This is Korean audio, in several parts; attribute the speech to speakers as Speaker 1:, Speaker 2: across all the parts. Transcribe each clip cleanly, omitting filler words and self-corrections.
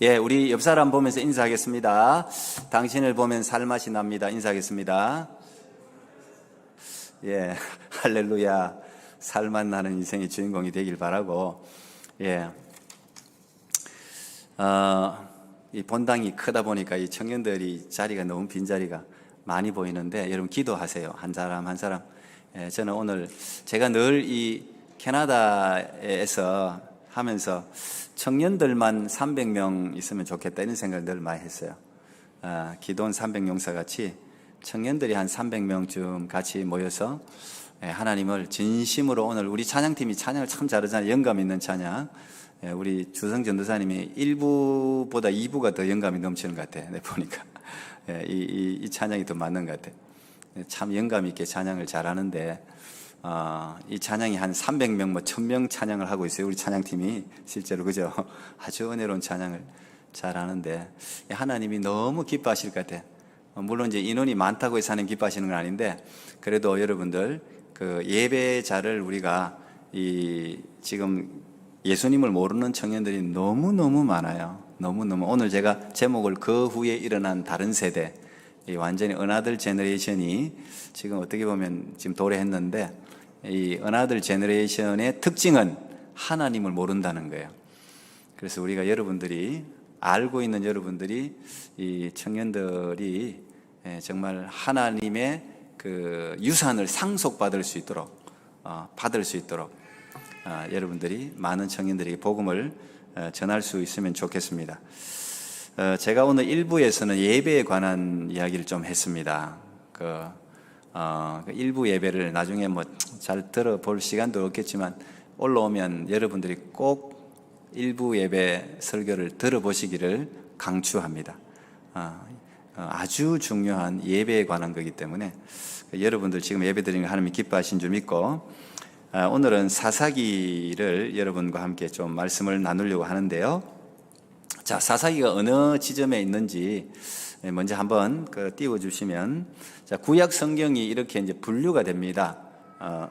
Speaker 1: 예, 우리 옆 사람 보면서 인사하겠습니다. 당신을 보면 살맛이 납니다. 인사하겠습니다. 예, 할렐루야. 살맛 나는 인생의 주인공이 되길 바라고, 예, 이 본당이 크다 보니까 이 청년들이 자리가 너무 빈자리가 많이 보이는데, 여러분 기도하세요. 한 사람 한 사람. 예, 저는 오늘 제가 늘 이 캐나다에서 하면서 청년들만 300명 있으면 좋겠다 이런 생각을 늘 많이 했어요. 기도원 300용사 같이 청년들이 한 300명쯤 같이 모여서 하나님을 진심으로, 오늘 우리 찬양팀이 찬양을 참 잘하잖아요. 영감 있는 찬양. 우리 주성 전도사님이 1부보다 2부가 더 영감이 넘치는 것 같아. 내 보니까 이 찬양이 더 맞는 것 같아. 참 영감 있게 찬양을 잘하는데, 이 찬양이 한 300명, 1000명 찬양을 하고 있어요. 우리 찬양팀이 실제로, 그죠? 아주 은혜로운 찬양을 잘하는데, 하나님이 너무 기뻐하실 것 같아. 물론 이제 인원이 많다고 해서 하나님 기뻐하시는 건 아닌데, 그래도 여러분들 그 예배자를 우리가 지금 예수님을 모르는 청년들이 너무너무 많아요. 너무너무. 오늘 제가 제목을 그 후에 일어난 다른 세대, 완전히 은하들 제너레이션이 지금 어떻게 보면 지금 도래했는데, 이 은하들 제너레이션의 특징은 하나님을 모른다는 거예요. 그래서 우리가 여러분들이 알고 있는 여러분들이, 이 청년들이 정말 하나님의 그 유산을 상속받을 수 있도록, 여러분들이 많은 청년들에게 복음을 전할 수 있으면 좋겠습니다. 제가 오늘 1부에서는 예배에 관한 이야기를 좀 했습니다. 그 일부 예배를 나중에 잘 들어볼 시간도 없겠지만 올라오면 여러분들이 꼭 일부 예배 설교를 들어보시기를 강추합니다. 아주 중요한 예배에 관한 거기 때문에 여러분들 지금 예배 드리는 거 하나님이 기뻐하신 줄 믿고, 오늘은 사사기를 여러분과 함께 좀 말씀을 나누려고 하는데요. 자, 사사기가 어느 지점에 있는지 먼저 한번 띄워주시면, 자, 구약 성경이 이렇게 이제 분류가 됩니다. 하나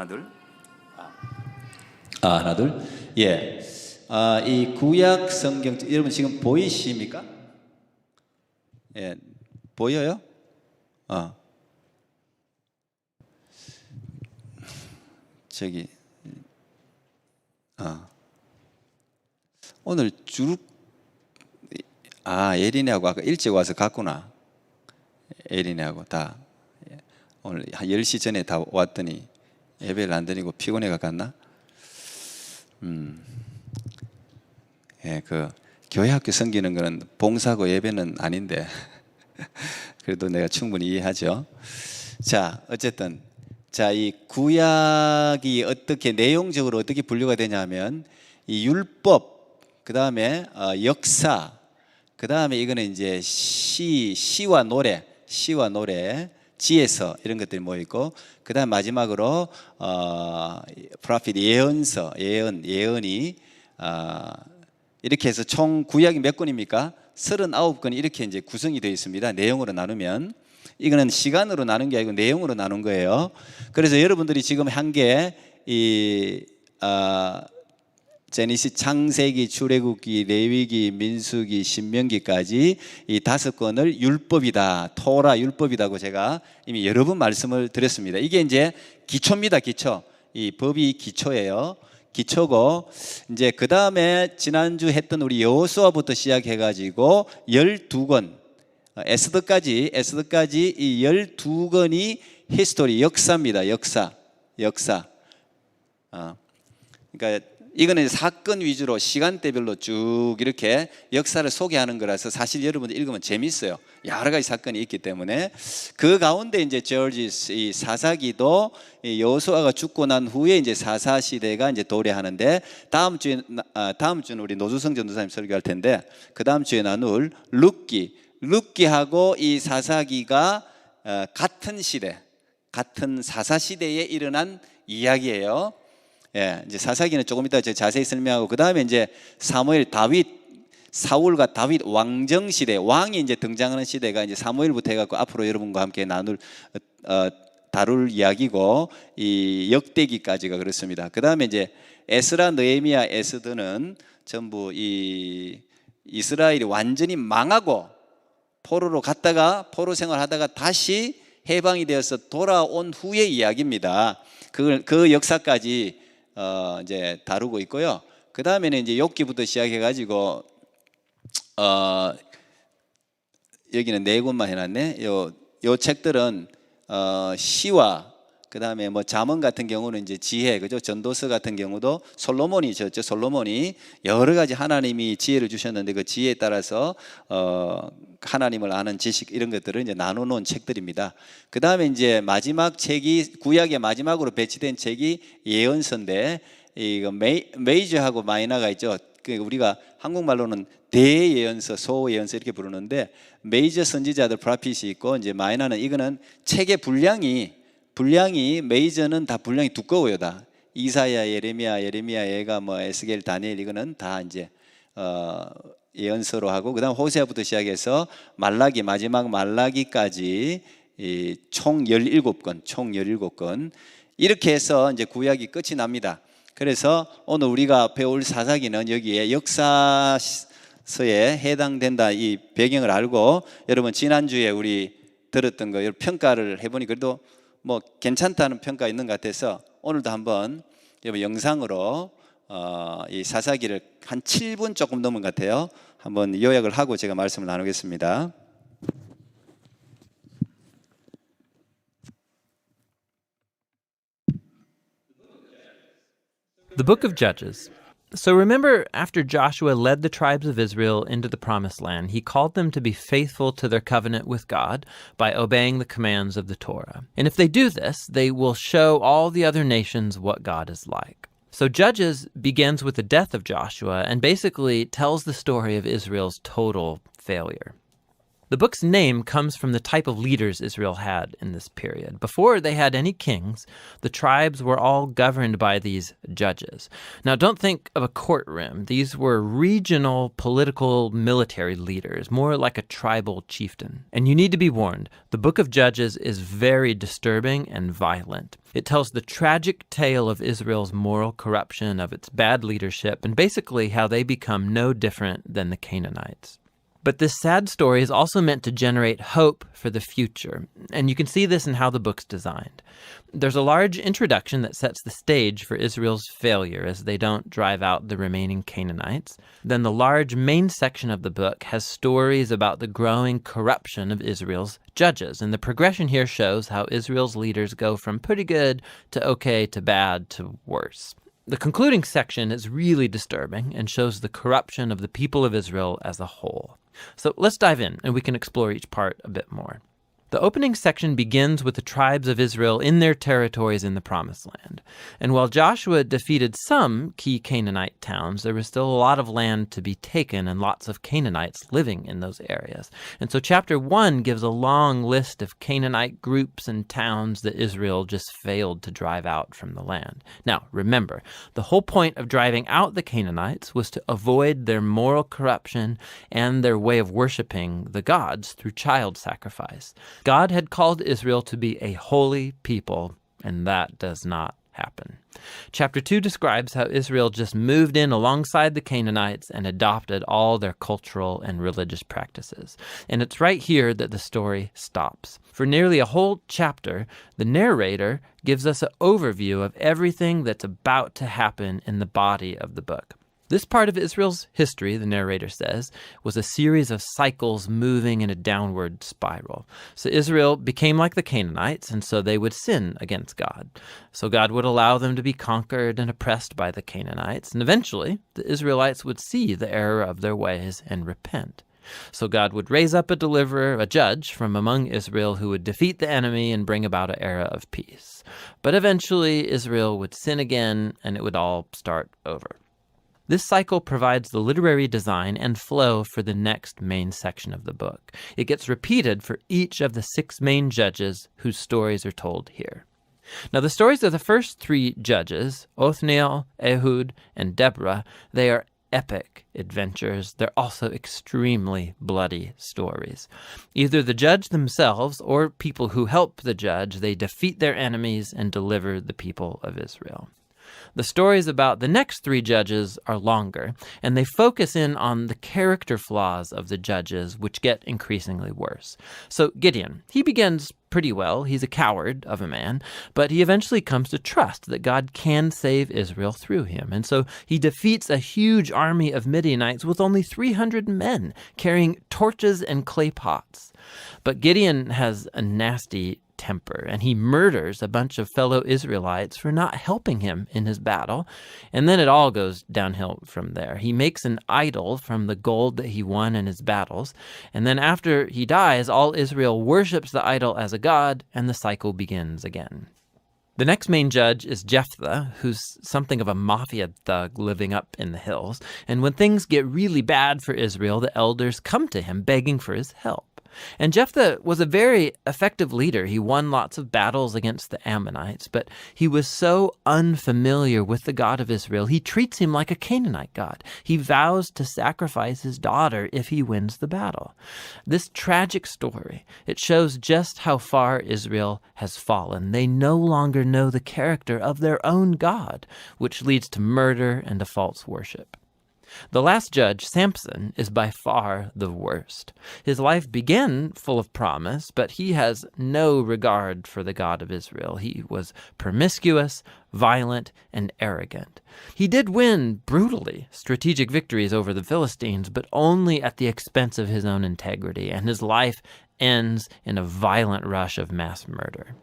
Speaker 1: 둘. 하나 둘. 예. 이 구약 성경, 여러분 지금 보이십니까? 예, 보여요? 저기, 오늘 예린이하고 아까 일찍 와서 갔구나. 예린이하고 다 오늘 한 10시 전에 다 왔더니 예배를 안 드리고 피곤해가 갔나? 예, 그 교회 학교 섬기는 거는 봉사고 예배는 아닌데 그래도 내가 충분히 이해하죠. 자, 어쨌든 이 구약이 어떻게 내용적으로 어떻게 분류가 되냐면, 이 율법, 그 다음에 역사, 그 다음에 이거는 이제 시와 노래, 지혜서 이런 것들이 모여 있고, 그 다음 마지막으로 프로핏 예언이 이렇게 해서 총 구약이 몇 권입니까? 39권이 이렇게 이제 구성이 되어 있습니다. 내용으로 나누면. 이거는 시간으로 나눈 게 아니고 내용으로 나눈 거예요. 그래서 여러분들이 지금 한 게 제니시, 창세기, 출애굽기, 레위기, 민수기, 신명기까지 이 5권을 율법이다, 토라 율법이다고 제가 이미 여러 번 말씀을 드렸습니다. 이게 이제 기초입니다. 기초. 이 법이 기초예요. 기초고, 이제 그 다음에 지난주 했던 우리 여호수아부터 시작해가지고 12권, 에스더까지 이 12권이 히스토리, 역사입니다. 역사. 그러니까 이거는 사건 위주로 시간대별로 쭉 이렇게 역사를 소개하는 거라서 사실 여러분들 읽으면 재밌어요. 여러 가지 사건이 있기 때문에. 그 가운데 이제 이 사사기도 여호수아가 죽고 난 후에 이제 사사 시대가 이제 도래하는데, 다음 주는 우리 노주성 전도사님 설교할 텐데, 그 다음 주에 나눌 룻기하고 이 사사기가 같은 시대, 같은 사사 시대에 일어난 이야기예요. 예, 이제 사사기는 조금 이따 자세히 설명하고, 그 다음에 이제 사울과 다윗 왕정 시대, 왕이 이제 등장하는 시대가 이제 사무엘부터 해갖고 앞으로 여러분과 함께 다룰 이야기고, 이 역대기까지가 그렇습니다. 그 다음에 이제 에스라, 느헤미야, 에스더는 전부 이 이스라엘이 완전히 망하고 포로로 갔다가 포로 생활하다가 다시 해방이 되어서 돌아온 후의 이야기입니다. 그 역사까지 이제 다루고 있고요. 그 다음에는 이제 욥기부터 시작해가지고 여기는 4권만 해놨네. 요 책들은 시와 그 다음에 뭐 잠언 같은 경우는 이제 지혜, 그죠? 전도서 같은 경우도 솔로몬이 졌죠. 솔로몬이 여러 가지 하나님이 지혜를 주셨는데 그 지혜에 따라서 하나님을 아는 지식 이런 것들을 이제 나눠놓은 책들입니다. 그 다음에 이제 마지막 책이 구약의 마지막으로 배치된 책이 예언서인데 이거 메이저하고 마이너가 있죠. 우리가 한국말로는 대예언서, 소예언서 이렇게 부르는데 메이저 선지자들 프라핏이 있고 이제 마이너는 이거는 책의 분량이 메이저는 다 분량이 두꺼워요. 다 이사야, 예레미야, 예가 뭐 에스겔, 다니엘 이거는 다 이제 예언서로 하고 그다음 호세아부터 시작해서 말라기 마지막 말라기까지 총 17권 이렇게 해서 이제 구약이 끝이 납니다. 그래서 오늘 우리가 배울 사사기는 여기에 역사서에 해당된다 이 배경을 알고 여러분 지난주에 우리 들었던 거 평가를 해보니 그래도 뭐 괜찮다는 평가 있는 것 같아서 오늘도 한번 영상으로 이 사사기를 한 7분 조금 넘은 것 같아요. 한번 요약을 하고 제가 말씀을 나누겠습니다.
Speaker 2: The book of Judges. So remember, after Joshua led the tribes of Israel into the promised land, he called them to be faithful to their covenant with God by obeying the commands of the Torah. And if they do this, they will show all the other nations what God is like. So Judges begins with the death of Joshua and basically tells the story of Israel's total failure. The book's name comes from the type of leaders Israel had in this period. Before they had any kings, the tribes were all governed by these judges. Now, don't think of a courtroom. These were regional political military leaders, more like a tribal chieftain. And you need to be warned, the book of Judges is very disturbing and violent. It tells the tragic tale of Israel's moral corruption, of its bad leadership, and basically how they become no different than the Canaanites. But this sad story is also meant to generate hope for the future, and you can see this in how the book's designed. There's a large introduction that sets the stage for Israel's failure as they don't drive out the remaining Canaanites. Then the large main section of the book has stories about the growing corruption of Israel's judges, and the progression here shows how Israel's leaders go from pretty good to okay to bad to worse. The concluding section is really disturbing and shows the corruption of the people of Israel as a whole. So let's dive in and we can explore each part a bit more. The opening section begins with the tribes of Israel in their territories in the Promised Land. And while Joshua defeated some key Canaanite towns, there was still a lot of land to be taken and lots of Canaanites living in those areas. And so chapter 1 gives a long list of Canaanite groups and towns that Israel just failed to drive out from the land. Now, remember, the whole point of driving out the Canaanites was to avoid their moral corruption and their way of worshiping the gods through child sacrifice. God had called Israel to be a holy people, and that does not happen. Chapter 2 describes how Israel just moved in alongside the Canaanites and adopted all their cultural and religious practices. And it's right here that the story stops. For nearly a whole chapter, the narrator gives us an overview of everything that's about to happen in the body of the book. This part of Israel's history, the narrator says, was a series of cycles moving in a downward spiral. So Israel became like the Canaanites, and so they would sin against God. So God would allow them to be conquered and oppressed by the Canaanites, and eventually the Israelites would see the error of their ways and repent. So God would raise up a deliverer, a judge from among Israel who would defeat the enemy and bring about an era of peace. But eventually Israel would sin again, and it would all start over. This cycle provides the literary design and flow for the next main section of the book. It gets repeated for each of the 6 main judges whose stories are told here. Now, the stories of the first 3 judges, Othniel, Ehud, and Deborah, they are epic adventures. They're also extremely bloody stories. Either the judge themselves or people who help the judge, they defeat their enemies and deliver the people of Israel. The stories about the next three judges are longer, and they focus in on the character flaws of the judges, which get increasingly worse. So Gideon, he begins pretty well. He's a coward of a man, but he eventually comes to trust that God can save Israel through him. And so he defeats a huge army of Midianites with only 300 men carrying torches and clay pots. But Gideon has a nasty temper, and he murders a bunch of fellow Israelites for not helping him in his battle. And then it all goes downhill from there. He makes an idol from the gold that he won in his battles. And then after he dies, all Israel worships the idol as a god, and the cycle begins again. The next main judge is Jephthah, who's something of a mafia thug living up in the hills. And when things get really bad for Israel, the elders come to him begging for his help. And Jephthah was a very effective leader. He won lots of battles against the Ammonites, but he was so unfamiliar with the God of Israel, he treats him like a Canaanite god. He vows to sacrifice his daughter if he wins the battle. This tragic story, it shows just how far Israel has fallen. They no longer know the character of their own God, which leads to murder and to false worship. The last judge, Samson, is by far the worst. His life began full of promise, but he has no regard for the God of Israel. He was promiscuous, violent, and arrogant. He did win brutally strategic victories over the Philistines, but only at the expense of his own integrity, and his life ends in a violent rush of mass murder.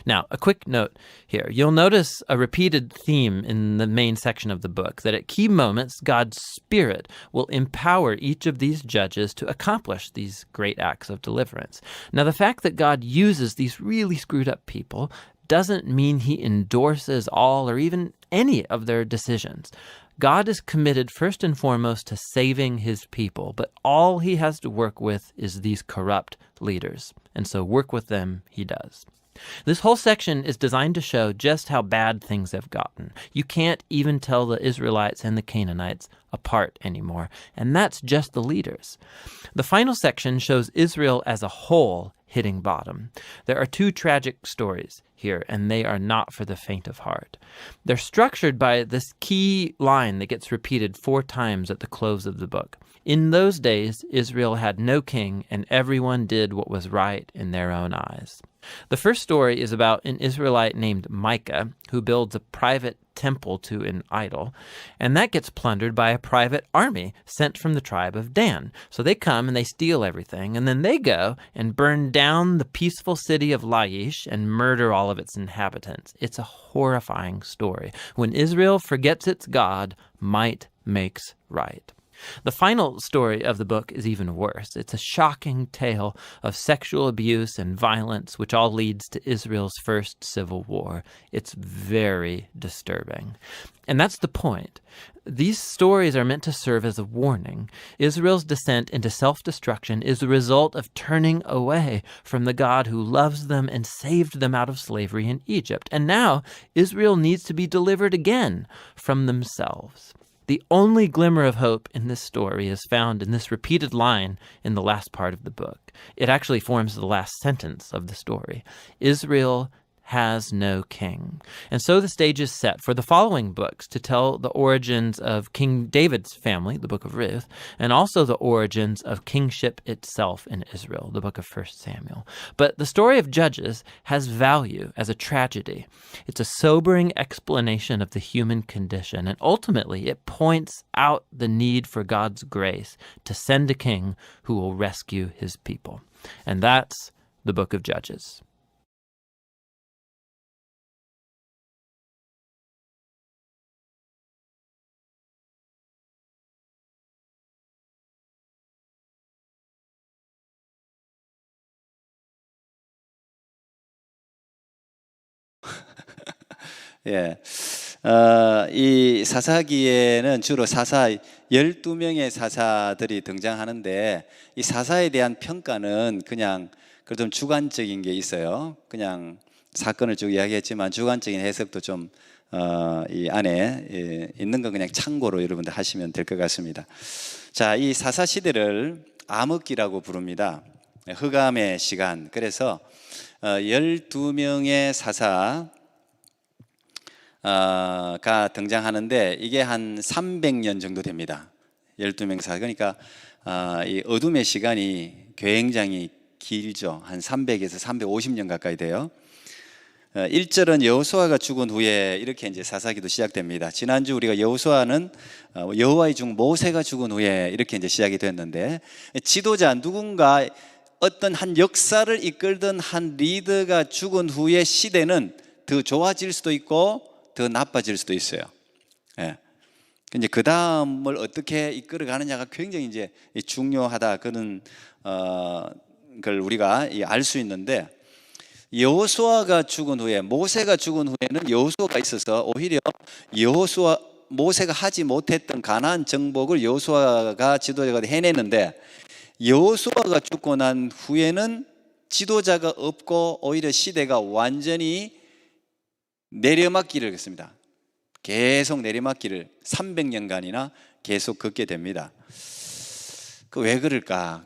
Speaker 2: Now, a quick note here. You'll notice a repeated theme in the main section of the book, that at key moments, God's Spirit will empower each of these judges to accomplish these great acts of deliverance. Now, the fact that God uses these really screwed up people doesn't mean he endorses all or even any of their decisions. God is committed first and foremost to saving his people, but all he has to work with is these corrupt leaders. And so work with them he does. This whole section is designed to show just how bad things have gotten. You can't even tell the Israelites and the Canaanites apart anymore, and that's just the leaders. The final section shows Israel as a whole hitting bottom. There are two tragic stories here, and they are not for the faint of heart. They're structured by this key line that gets repeated 4 times at the close of the book. In those days, Israel had no king, and everyone did what was right in their own eyes. The first story is about an Israelite named Micah who builds a private temple to an idol, and that gets plundered by a private army sent from the tribe of Dan. So they come and they steal everything, and then they go and burn down the peaceful city of Laish and murder all of its inhabitants. It's a horrifying story. When Israel forgets its God, might makes right. The final story of the book is even worse. It's a shocking tale of sexual abuse and violence, which all leads to Israel's first civil war. It's very disturbing. And that's the point. These stories are meant to serve as a warning. Israel's descent into self-destruction is the result of turning away from the God who loves them and saved them out of slavery in Egypt. And now Israel needs to be delivered again from themselves. The only glimmer of hope in this story is found in this repeated line in the last part of the book. It actually forms the last sentence of the story. Israel has no king. And so the stage is set for the following books to tell the origins of King David's family, the book of Ruth, and also the origins of kingship itself in Israel, the book of 1 Samuel. But the story of Judges has value as a tragedy. It's a sobering explanation of the human condition, and ultimately it points out the need for God's grace to send a king who will rescue his people. And that's the book of Judges.
Speaker 1: 예. 이 사사기에는 주로 사사 12명의 사사들이 등장하는데 이 사사에 대한 평가는 그냥 그래도 좀 주관적인 게 있어요. 그냥 사건을 쭉 이야기했지만 주관적인 해석도 좀 이 안에 있는 건 그냥 참고로 여러분들 하시면 될 것 같습니다. 자, 이 사사 시대를 암흑기라고 부릅니다. 흑암의 시간. 그래서 12명의 사사 가 등장하는데 이게 한 300년 정도 됩니다. 12명사. 그러니까 이 어둠의 시간이 굉장히 길죠. 한 300에서 350년 가까이 돼요. 1절은 여호수아가 죽은 후에 이렇게 이제 사사기도 시작됩니다. 지난주 우리가 여호수아는 여호와의 종 모세가 죽은 후에 이렇게 이제 시작이 됐는데, 지도자 누군가 어떤 한 역사를 이끌던 한 리더가 죽은 후에 시대는 더 좋아질 수도 있고 더 나빠질 수도 있어요. 예. 이제 그 다음을 어떻게 이끌어 가느냐가 굉장히 이제 중요하다, 그런 걸 우리가 알 수 있는데, 여호수아가 죽은 후에, 모세가 죽은 후에는 여호수아가 있어서 오히려 모세가 하지 못했던 가나안 정복을 여호수아가 지도자가 해내는데, 여호수아가 죽고 난 후에는 지도자가 없고 오히려 시대가 완전히 내려막길을 걷습니다. 계속 내리막길을 300년간이나 계속 걷게 됩니다. 그 왜 그럴까?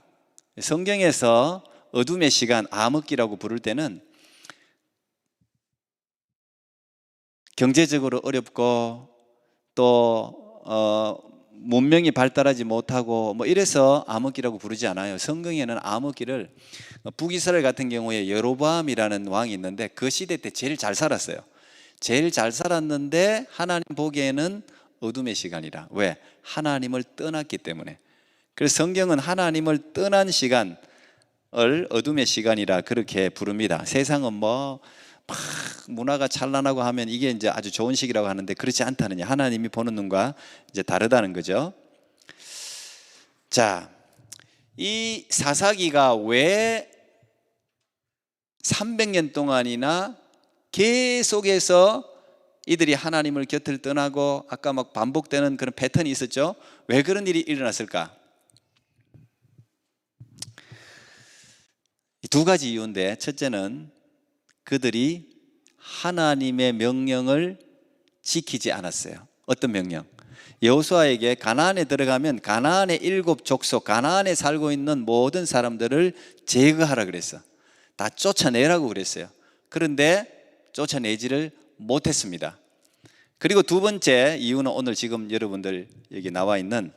Speaker 1: 성경에서 어둠의 시간, 암흑기라고 부를 때는 경제적으로 어렵고 또 문명이 발달하지 못하고 뭐 이래서 암흑기라고 부르지 않아요. 성경에는 암흑기를, 북이스라엘 같은 경우에 여로보암이라는 왕이 있는데 그 시대 때 제일 잘 살았어요. 제일 잘 살았는데 하나님 보기에는 어둠의 시간이라. 왜? 하나님을 떠났기 때문에. 그래서 성경은 하나님을 떠난 시간을 어둠의 시간이라 그렇게 부릅니다. 세상은 뭐 막 문화가 찬란하고 하면 이게 이제 아주 좋은 시기라고 하는데 그렇지 않다느냐. 하나님이 보는 눈과 이제 다르다는 거죠. 자, 이 사사기가 왜 300년 동안이나 계속해서 이들이 하나님을 곁을 떠나고 아까 막 반복되는 그런 패턴이 있었죠. 왜 그런 일이 일어났을까? 두 가지 이유인데, 첫째는 그들이 하나님의 명령을 지키지 않았어요. 어떤 명령? 여호수아에게 가나안에 들어가면 가나안의 7 족속, 가나안에 살고 있는 모든 사람들을 제거하라 그랬어. 다 쫓아내라고 그랬어요. 그런데 쫓아내지를 못했습니다. 그리고 두 번째 이유는 오늘 지금 여러분들 여기 나와 있는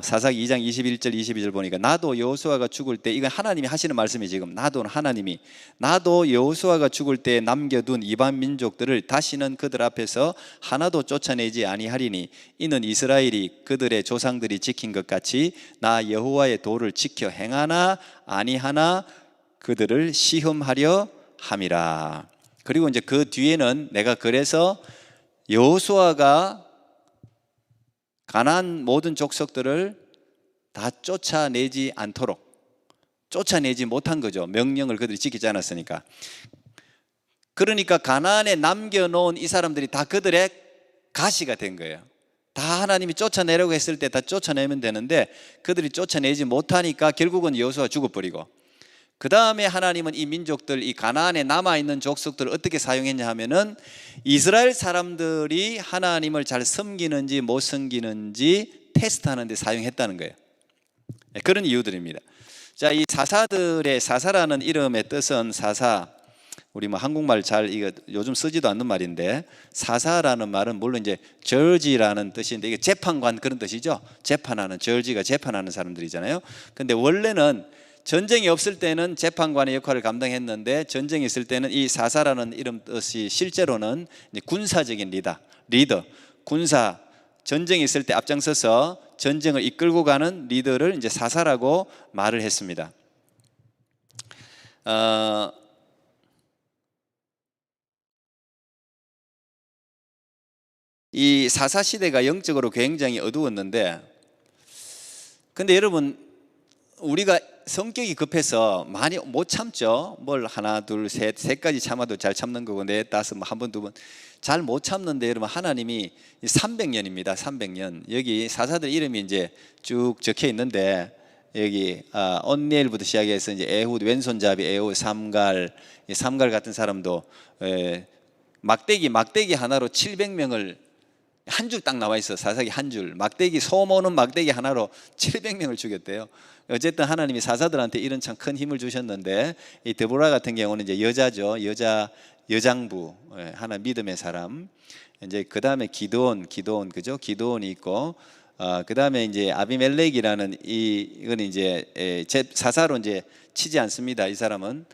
Speaker 1: 사사기 2장 21절 22절 보니까, 나도 여호수아가 죽을 때, 이건 하나님이 하시는 말씀이 지금, 나도 여호수아가 죽을 때 남겨둔 이방 민족들을 다시는 그들 앞에서 하나도 쫓아내지 아니하리니 이는 이스라엘이 그들의 조상들이 지킨 것 같이 나 여호와의 도를 지켜 행하나 아니하나 그들을 시험하려 함이라. 그리고 이제 그 뒤에는 내가 그래서 여호수아가 가나안 모든 족속들을 다 쫓아내지 못한 거죠. 명령을 그들이 지키지 않았으니까. 그러니까 가나안에 남겨놓은 이 사람들이 다 그들의 가시가 된 거예요. 다 하나님이 쫓아내려고 했을 때 다 쫓아내면 되는데 그들이 쫓아내지 못하니까 결국은 여호수아가 죽어버리고, 그 다음에 하나님은 이 민족들, 이 가나안에 남아있는 족속들을 어떻게 사용했냐 하면은 이스라엘 사람들이 하나님을 잘 섬기는지 못 섬기는지 테스트하는 데 사용했다는 거예요. 그런 이유들입니다. 자, 이 사사들의, 사사라는 이름의 뜻은, 사사, 우리 뭐 한국말 잘 이거 요즘 쓰지도 않는 말인데, 사사라는 말은 물론 이제 저지라는 뜻인데 이게 재판관 그런 뜻이죠. 재판하는, 저지가 재판하는 사람들이잖아요. 근데 원래는 전쟁이 없을 때는 재판관의 역할을 감당했는데, 전쟁이 있을 때는 이 사사라는 이름 뜻이 실제로는 군사적인 리더, 군사, 전쟁이 있을 때 앞장서서 전쟁을 이끌고 가는 리더를 이제 사사라고 말을 했습니다. 이 사사 시대가 영적으로 굉장히 어두웠는데, 근데 여러분, 우리가 성격이 급해서 많이 못 참죠. 뭘 하나, 둘, 셋까지 참아도 잘 참는 거고, 넷, 다섯, 한 번, 두 번 잘 못 참는데, 여러분, 하나님이 300년입니다. 300년. 여기 사사들 이름이 이제 쭉 적혀 있는데, 여기 온니엘부터 시작해서 이제 에훗, 왼손잡이 에훗, 삼갈 같은 사람도 막대기 하나로 700명을, 한 줄 딱 나와 있어. 사사기 한 줄. 막대기, 소 모는 막대기 하나로 700명을 죽였대요. 어쨌든 하나님이 사사들한테 이런 참 큰 힘을 주셨는데, 이 데보라 같은 경우는 이제 여자죠. 여장부, 하나 믿음의 사람. 이제 그 다음에 기드온 그죠? 기드온이 있고, 그 다음에 이제 아비멜렉이라는 이건 이제 사사로 이제 치지 않습니다. 이 사람은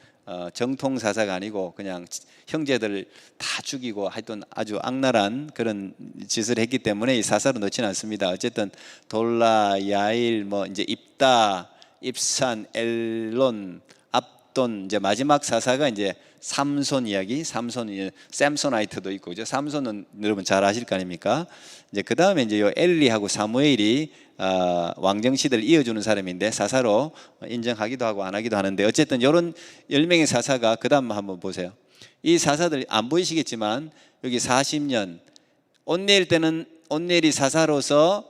Speaker 1: 정통 사사가 아니고 그냥 형제들을 다 죽이고 하여튼 아주 악랄한 그런 짓을 했기 때문에 이 사사로 넣지는 않습니다. 어쨌든 돌라, 야일, 뭐 이제 입다, 입산, 엘론, 압돈, 이제 마지막 사사가 이제 삼손 이야기, 샘소나이트도 있고, 그죠? 삼손은 여러분 잘 아실 거 아닙니까? 이제 그 다음에 이제 요 엘리하고 사무엘이 왕정 시대를 이어주는 사람인데 사사로 인정하기도 하고 안 하기도 하는데, 어쨌든 이런 10명의 사사가 그 다음 한번 보세요. 이 사사들 안 보이시겠지만 여기 40년, 온넬 때는 온넬이 사사로서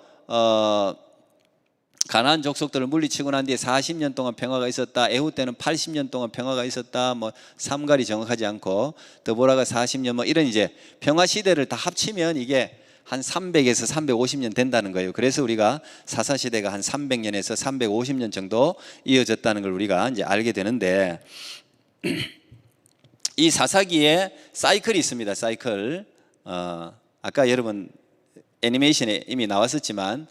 Speaker 1: 가나안 족속들을 물리치고 난 뒤에 40년 동안 평화가 있었다. 에후 때는 80년 동안 평화가 있었다. 뭐 삼갈이 정확하지 않고, 드보라가 40년, 뭐 이런 이제 평화 시대를 다 합치면 이게 한 300에서 350년 된다는 거예요. 그래서 우리가 사사 시대가 한 300년에서 350년 정도 이어졌다는 걸 우리가 이제 알게 되는데, 이 사사기에 사이클이 있습니다. 사이클. 아까 여러분 애니메이션에 이미 나왔었지만,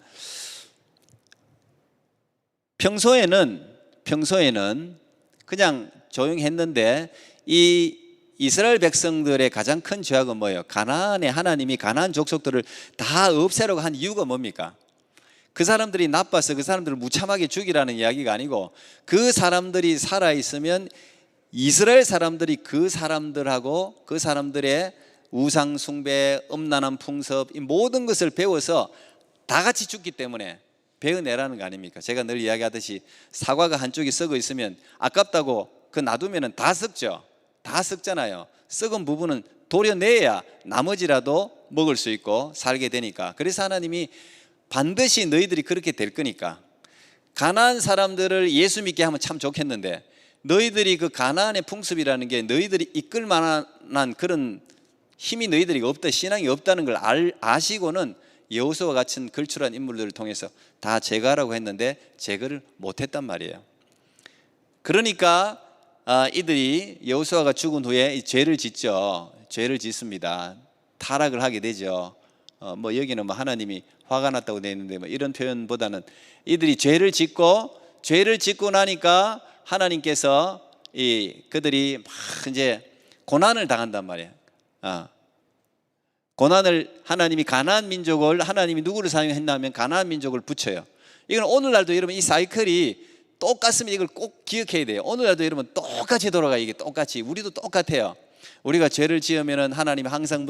Speaker 1: 평소에는 그냥 조용했는데 이 이스라엘 백성들의 가장 큰 죄악은 뭐예요? 가나안에 하나님이 가나안 족속들을 다 없애려고 한 이유가 뭡니까? 그 사람들이 나빠서 그 사람들을 무참하게 죽이라는 이야기가 아니고, 그 사람들이 살아있으면 이스라엘 사람들이 그 사람들하고 그 사람들의 우상 숭배, 음란한 풍습, 이 모든 것을 배워서 다 같이 죽기 때문에 베어내라는 거 아닙니까? 제가 늘 이야기하듯이 사과가 한쪽이 썩어 있으면 아깝다고 그 놔두면 다 썩죠. 다 썩잖아요. 썩은 부분은 도려내야 나머지라도 먹을 수 있고 살게 되니까. 그래서 하나님이 반드시 너희들이 그렇게 될 거니까, 가나안 사람들을 예수 믿게 하면 참 좋겠는데, 너희들이 그 가나안의 풍습이라는 게 너희들이 이끌 만한 그런 힘이 너희들이 없다, 신앙이 없다는 걸 아시고는 여호수아와 같은 걸출한 인물들을 통해서 다 제거하라고 했는데 제거를 못했단 말이에요. 그러니까 이들이 여호수아가 죽은 후에 죄를 짓죠. 죄를 짓습니다. 타락을 하게 되죠. 뭐 여기는 뭐 하나님이 화가 났다고 되어 있는데, 뭐 이런 표현보다는 이들이 죄를 짓고 나니까 하나님께서 그들이 막 이제 고난을 당한단 말이에요. 고난을 하나님이 가나안 민족을, 하나님이 누구를 사용했냐면 가나안 민족을 붙여요. 이건 오늘날도 여러분 이 사이클이 똑같습니다. 이걸 꼭 기억해야 돼요. 오늘날도 여러분 똑같이 돌아가요. 이게 똑같이 우리도 똑같아요. 우리가 죄를 지으면은 하나님이 항상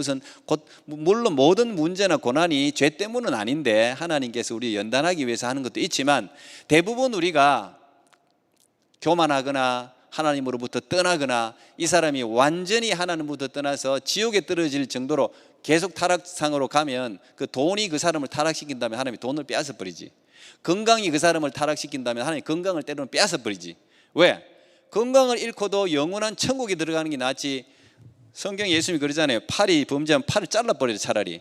Speaker 1: 물론 모든 문제나 고난이 죄 때문은 아닌데 하나님께서 우리 연단하기 위해서 하는 것도 있지만, 대부분 우리가 교만하거나 하나님으로부터 떠나거나 이 사람이 완전히 하나님으로부터 떠나서 지옥에 떨어질 정도로 계속 타락상으로 가면, 그 돈이 그 사람을 타락시킨다면 하나님이 돈을 빼앗아 버리지. 건강이 그 사람을 타락시킨다면 하나님이 건강을 때로는 빼앗아 버리지. 왜? 건강을 잃고도 영원한 천국에 들어가는 게 낫지. 성경 예수님이 그러잖아요. 팔이 범죄하면 팔을 잘라버려요. 차라리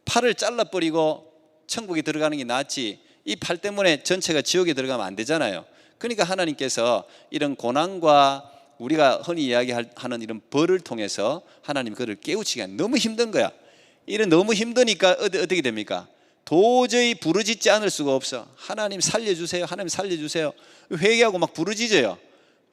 Speaker 1: 팔을 잘라버리고 천국에 들어가는 게 낫지, 이 팔 때문에 전체가 지옥에 들어가면 안 되잖아요. 그러니까 하나님께서 이런 고난과 우리가 흔히 이야기하는 이런 벌을 통해서 하나님 그를 깨우치기가 너무 힘든 거야. 이런 너무 힘드니까 어떻게 됩니까? 도저히 부르짖지 않을 수가 없어. 하나님 살려주세요, 하나님 살려주세요. 회개하고 막 부르짖어요.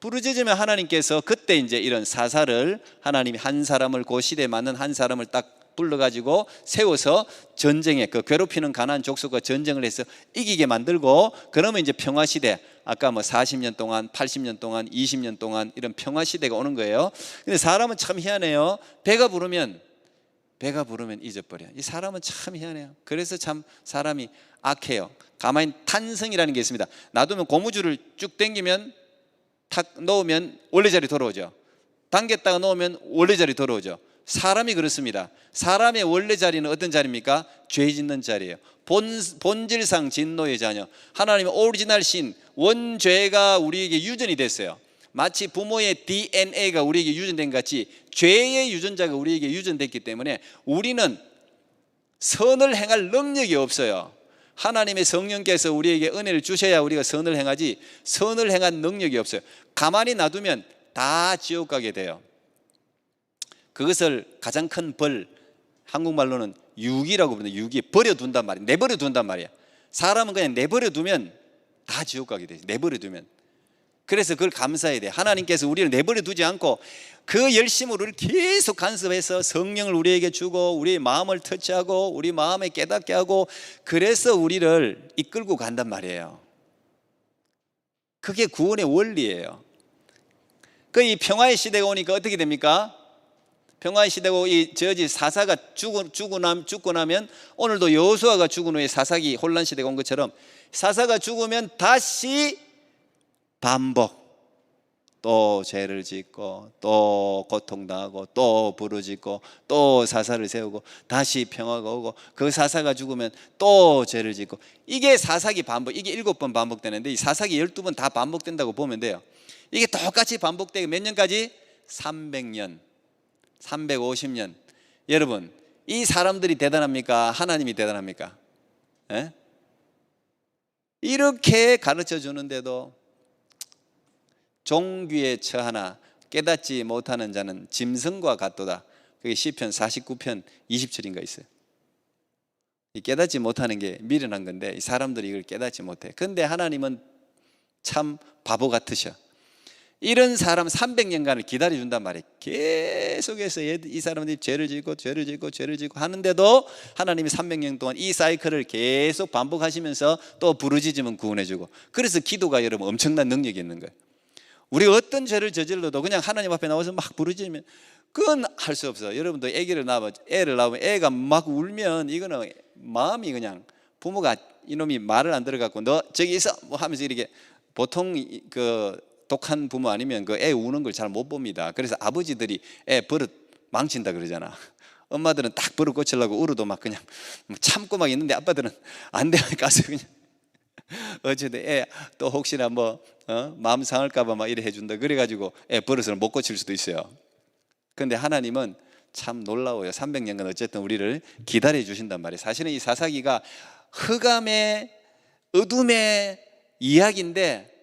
Speaker 1: 부르짖으면 하나님께서 그때 이제 이런 사사를, 하나님이 한 사람을, 그 시대에 맞는 한 사람을 딱 불러가지고 세워서 전쟁에, 그 괴롭히는 가나안 족속과 전쟁을 해서 이기게 만들고, 그러면 이제 평화시대, 아까 뭐 40년 동안, 80년 동안, 20년 동안 이런 평화시대가 오는 거예요. 근데 사람은 참 희한해요. 배가 부르면 잊어버려. 이 사람은 참 희한해요. 그래서 참 사람이 악해요. 가만히 탄성이라는 게 있습니다. 놔두면 고무줄을 쭉 당기면 탁 놓으면 원래 자리 돌아오죠. 당겼다가 놓으면 원래 자리 돌아오죠. 사람이 그렇습니다. 사람의 원래 자리는 어떤 자리입니까? 죄 짓는 자리예요. 본질상 진노의 자녀, 하나님의 오리지널 신, 원죄가 우리에게 유전이 됐어요. 마치 부모의 DNA가 우리에게 유전된 것 같이 죄의 유전자가 우리에게 유전됐기 때문에 우리는 선을 행할 능력이 없어요. 하나님의 성령께서 우리에게 은혜를 주셔야 우리가 선을 행하지, 선을 행한 능력이 없어요. 가만히 놔두면 다 지옥 가게 돼요. 그것을 가장 큰 벌, 한국말로는 유기라고 부르는데 유기, 버려둔단 말이야. 내버려둔단 말이야. 사람은 그냥 내버려두면 다 지옥 가게 돼. 내버려두면. 그래서 그걸 감사해야 돼. 하나님께서 우리를 내버려두지 않고 그 열심으로 우리를 계속 간섭해서 성령을 우리에게 주고 우리의 마음을 터치하고 우리 마음에 깨닫게 하고 그래서 우리를 이끌고 간단 말이에요. 그게 구원의 원리예요. 그 이 평화의 시대가 오니까 어떻게 됩니까? 평화의 시대고 이 저지 사사가 죽고 나면 오늘도 여호수아가 죽은 후에 사사기 혼란 시대가 온 것처럼 사사가 죽으면 다시 반복. 또 죄를 짓고 또 고통당하고 또 부르짖고 또 사사를 세우고 다시 평화가 오고 그 사사가 죽으면 또 죄를 짓고 이게 사사기 반복. 이게 7번 반복되는데 이 사사기 12번 다 반복된다고 보면 돼요. 이게 똑같이 반복되고 몇 년까지? 300년 350년. 여러분 이 사람들이 대단합니까? 하나님이 대단합니까? 에? 이렇게 가르쳐 주는데도 종귀에 처하나 깨닫지 못하는 자는 짐승과 같도다. 그게 시편 49편 20절인가 있어요. 이 깨닫지 못하는 게 미련한 건데 이 사람들이 이걸 깨닫지 못해. 그런데 하나님은 참 바보 같으셔. 이런 사람 300년간을 기다려준단 말이에요. 계속해서 이 사람들이 죄를 짓고 하는데도 하나님이 300년 동안 이 사이클을 계속 반복하시면서 또 부르짖으면 구원해주고. 그래서 기도가 여러분 엄청난 능력이 있는 거예요. 우리 어떤 죄를 저질러도 그냥 하나님 앞에 나와서 막 부르짖으면 그건 할 수 없어. 여러분도 애를 낳으면 애가 막 울면 이거는 마음이 그냥 부모가 이놈이 말을 안 들어갖고 너 저기 있어 뭐 하면서 이렇게 보통 그 독한 부모 아니면 그 애 우는 걸 잘 못 봅니다. 그래서 아버지들이 애 버릇 망친다 그러잖아. 엄마들은 딱 버릇 고치려고 울어도 막 그냥 참고 막 있는데 아빠들은 안 돼 가서 그냥 어쨌든 애 또 혹시나 뭐 마음 상할까봐 막 이래 해준다. 그래가지고 애 버릇을 못 고칠 수도 있어요. 그런데 하나님은 참 놀라워요. 300년간 어쨌든 우리를 기다려 주신단 말이에요. 사실은 이 사사기가 흑암의 어둠의 이야기인데